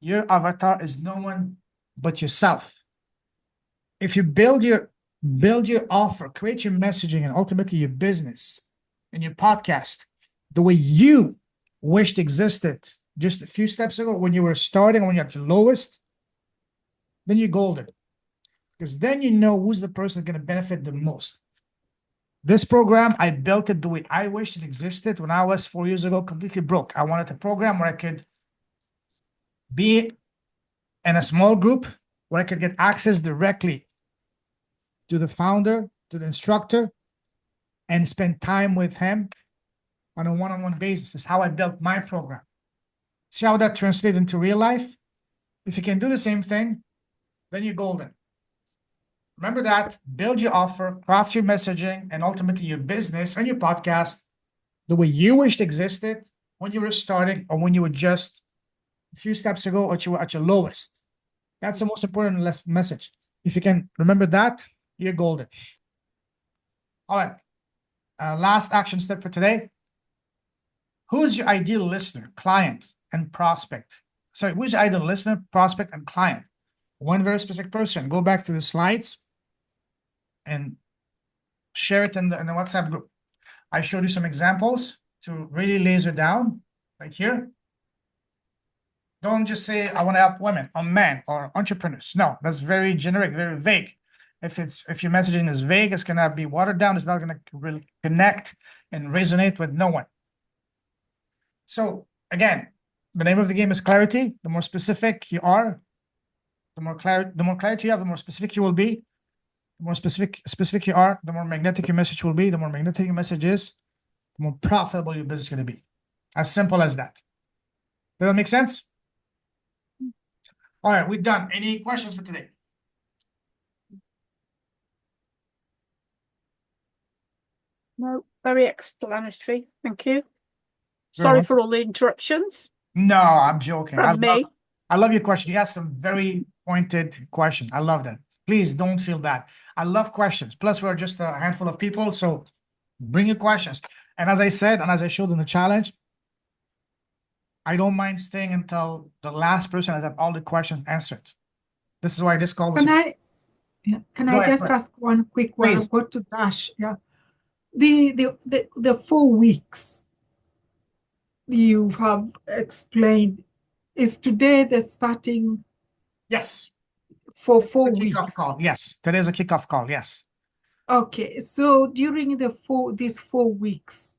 Speaker 1: your avatar is no one but yourself. If you build your build your offer, create your messaging, and ultimately your business and your podcast the way you wished existed just a few steps ago when you were starting, when you're at your lowest, then you're golden. Because then you know who's the person going to benefit the most. This program, I built it the way I wished it existed when I was 4 years ago, completely broke. I wanted a program where I could be in a small group, where I could get access directly to the founder, to the instructor, and spend time with him on a one-on-one basis. That's how I built my program. See how that translates into real life? If you can do the same thing, then you're golden. Remember that, build your offer, craft your messaging, and ultimately your business and your podcast the way you wished existed when you were starting or when you were just a few steps ago or you were at your lowest. That's the most important message. If you can remember that, you're golden. All right. Last action step for today. Who's your ideal listener, client, and prospect? Sorry, who's your ideal listener, prospect, and client? One very specific person. Go back to the slides and share it in the WhatsApp group. I showed you some examples to really laser down right here. Don't just say, I want to help women or men or entrepreneurs. No, that's very generic, very vague. If your messaging is vague, it's gonna be watered down. It's not gonna really connect and resonate with no one. So again, the name of the game is clarity. The more specific you are, the more clarity you have, the more specific you will be. The more specific you are, the more magnetic your message will be. The more magnetic your message is, the more profitable your business is going to be. As simple as that. Does that make sense? All right, we're done. Any questions for today?
Speaker 3: No, very explanatory. Thank you. Sorry for all the interruptions.
Speaker 1: No, I'm joking.
Speaker 3: From me.
Speaker 1: I love your question. You asked some very pointed questions. I love that. Please don't feel bad. I love questions. Plus, we're just a handful of people, so bring your questions. And as I said, and as I showed in the challenge, I don't mind staying until the last person has had all the questions answered. This is why this call was.
Speaker 2: Can I just ask one quick one?
Speaker 1: Please.
Speaker 2: I've got to dash. Yeah, the 4 weeks you have explained, is today the starting?
Speaker 1: Yes.
Speaker 2: For 4 weeks.
Speaker 1: Call. Yes, today is a kickoff call. Yes.
Speaker 2: Okay, so during these 4 weeks,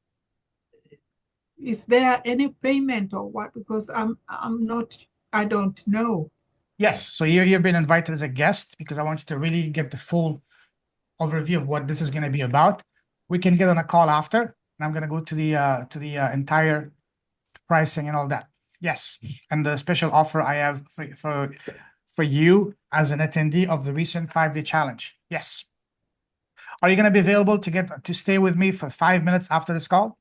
Speaker 2: is there any payment or what? Because I don't know.
Speaker 1: Yes, so you've been invited as a guest because I want you to really get the full overview of what this is going to be about. We can get on a call after, and I'm going to go to the entire pricing and all that. Yes, and the special offer I have for you as an attendee of the recent 5-day challenge. Yes. Are you going to be available to stay with me for 5 minutes after this call?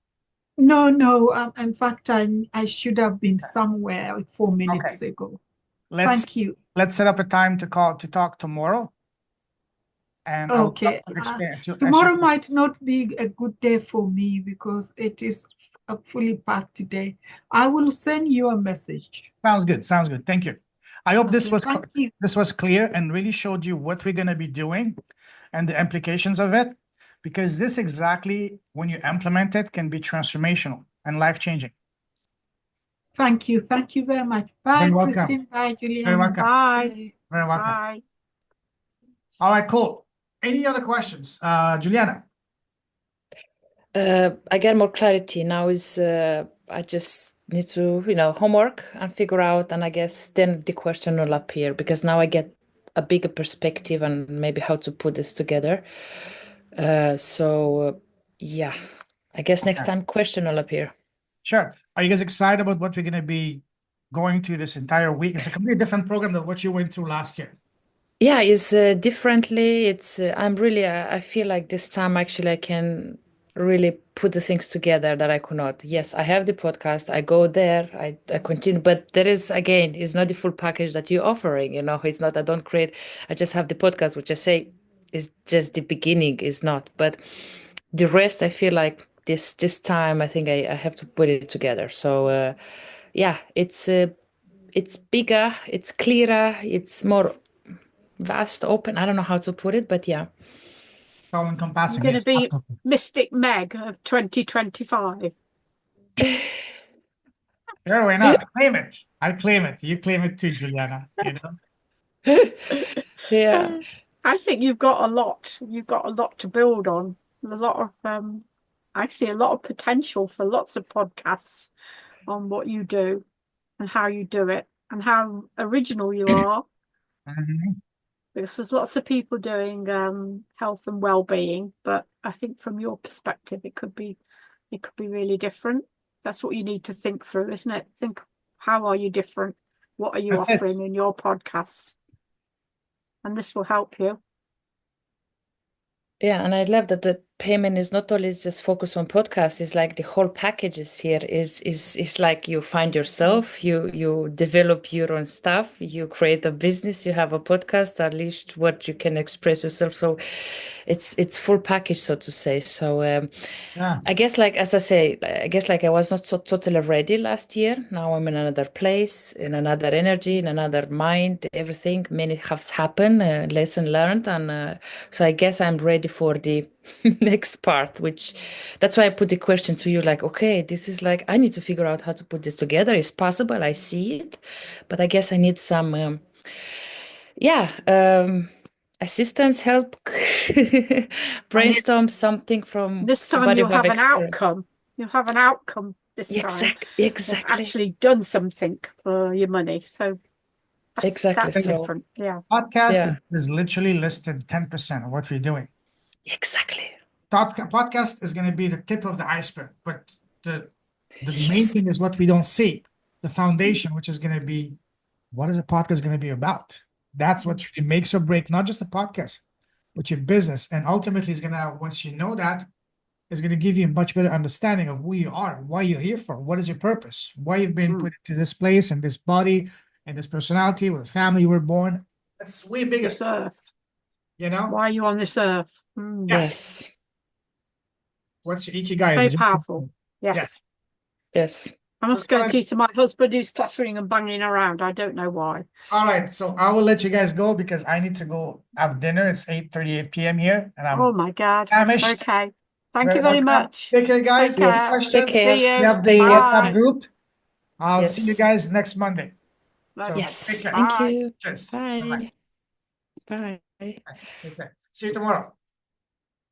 Speaker 2: No. In fact, I should have been somewhere 4 minutes ago. Thank you.
Speaker 1: Let's set up a time to talk tomorrow. And
Speaker 2: okay, tomorrow might not be a good day for me because it is a fully packed day. I will send you a message.
Speaker 1: Sounds good. Thank you. I hope this was clear and really showed you what we're going to be doing and the implications of it, because this exactly, when you implement it, can be transformational and life-changing.
Speaker 2: Thank you very much. Bye, Christine. Bye, Juliana.
Speaker 1: Very welcome.
Speaker 3: Bye.
Speaker 1: Very welcome.
Speaker 3: Bye.
Speaker 1: All right, cool. Any other questions? Juliana?
Speaker 4: I get more clarity now. I just need to, homework and figure out, and I guess then the question will appear, because now I get a bigger perspective and maybe how to put this together. Yeah, I guess next time question will appear.
Speaker 1: Sure. Are you guys excited about what we're going to be going to this entire week? It's a completely different program than what you went through last year.
Speaker 4: Yeah, it's differently. It's I feel like this time actually I can really put the things together that I could not. Yes, I have the podcast. I go there. I continue, but there is, again, it's not the full package that you're offering. It's not. I don't create. I just have the podcast, which I say is just the beginning. Is not, but the rest I feel like this time I think I have to put it together. So yeah, it's bigger. It's clearer. It's more vast, open. I don't know how to put it, but yeah.
Speaker 1: all
Speaker 3: You're
Speaker 1: encompassing.
Speaker 3: going to
Speaker 1: Yes,
Speaker 3: be
Speaker 1: absolutely.
Speaker 3: Mystic Meg of 2025.
Speaker 1: Sure, why not? Claim it. I claim it. You claim it too, Juliana. You know?
Speaker 4: Yeah.
Speaker 3: I think you've got a lot. You've got a lot to build on. A lot of I see a lot of potential for lots of podcasts on what you do and how you do it and how original you are.
Speaker 1: Mhm.
Speaker 3: Because there's lots of people doing health and well-being, but I think from your perspective it could be really different. That's what you need to think through, isn't it? Think, how are you different? What are you
Speaker 1: That's it.
Speaker 3: offering in your podcasts? And this will help you.
Speaker 4: Yeah, and I love that the payment is not only just focused on podcasts, it's like the whole packages here is like you find yourself, you develop your own stuff, you create a business, you have a podcast, at least what you can express yourself. So it's full package, so to say. So
Speaker 1: Yeah.
Speaker 4: I guess like as I say, I guess like I was not so totally ready last year. Now I'm in another place, in another energy, in another mind, everything. Many has happened, lesson learned, and so I guess I'm ready for the next part, which that's why I put the question to you, like, okay, this is like I need to figure out how to put this together. It's possible, I see it, but I guess I need some assistance, help, brainstorm something from
Speaker 3: This time
Speaker 4: somebody
Speaker 3: you'll
Speaker 4: who have
Speaker 3: have an
Speaker 4: experience.
Speaker 3: outcome. You'll have an outcome this time. You've
Speaker 4: Exactly,
Speaker 3: actually done something for your money. So
Speaker 4: exactly.
Speaker 3: that's
Speaker 4: So
Speaker 3: different. Yeah.
Speaker 1: Podcast
Speaker 4: yeah,
Speaker 1: is literally less than 10% of what we're doing.
Speaker 4: exactly.
Speaker 1: Podcast is going to be the tip of the iceberg, but the main
Speaker 4: Yes,
Speaker 1: thing is what we don't see, the foundation, which is going to be what is a podcast going to be about? That's what really makes or break, not just the podcast, but your business. And ultimately, is going to, once you know that, is going to give you a much better understanding of who you are, why you're here for, what is your purpose, why you've been
Speaker 3: Mm.
Speaker 1: put into this place and this body and this personality, with family you were born. That's way bigger,
Speaker 3: This earth.
Speaker 1: you know?
Speaker 3: Why are you on this earth?
Speaker 1: Yes.
Speaker 4: yes,
Speaker 1: What's your ikigai?
Speaker 3: Very
Speaker 1: Is it
Speaker 3: powerful.
Speaker 1: yeah.
Speaker 3: Yes.
Speaker 4: yes.
Speaker 3: I
Speaker 1: So
Speaker 3: must go and see to my husband who's cluttering and banging around. I don't know why.
Speaker 1: all right, so I will let you guys go because I need to go have dinner. It's 8:38 p.m. here, and
Speaker 3: Oh
Speaker 1: I'm
Speaker 3: my God.
Speaker 1: famished.
Speaker 3: Okay. Thank
Speaker 1: Very
Speaker 3: you very
Speaker 1: welcome.
Speaker 3: much.
Speaker 1: Take care, guys.
Speaker 3: Take
Speaker 1: Any
Speaker 3: care.
Speaker 4: Yes. Take
Speaker 1: questions?
Speaker 4: care.
Speaker 3: See
Speaker 1: We
Speaker 3: you.
Speaker 1: have the
Speaker 4: See you.
Speaker 1: WhatsApp
Speaker 3: Bye.
Speaker 1: group. I'll see you
Speaker 4: Yes.
Speaker 1: guys next Monday. So
Speaker 3: Okay.
Speaker 1: take
Speaker 4: Yes.
Speaker 1: care.
Speaker 4: Thank
Speaker 3: Bye.
Speaker 4: you.
Speaker 1: Cheers.
Speaker 4: Bye.
Speaker 1: Bye-bye.
Speaker 4: Bye.
Speaker 1: Take care. See you tomorrow.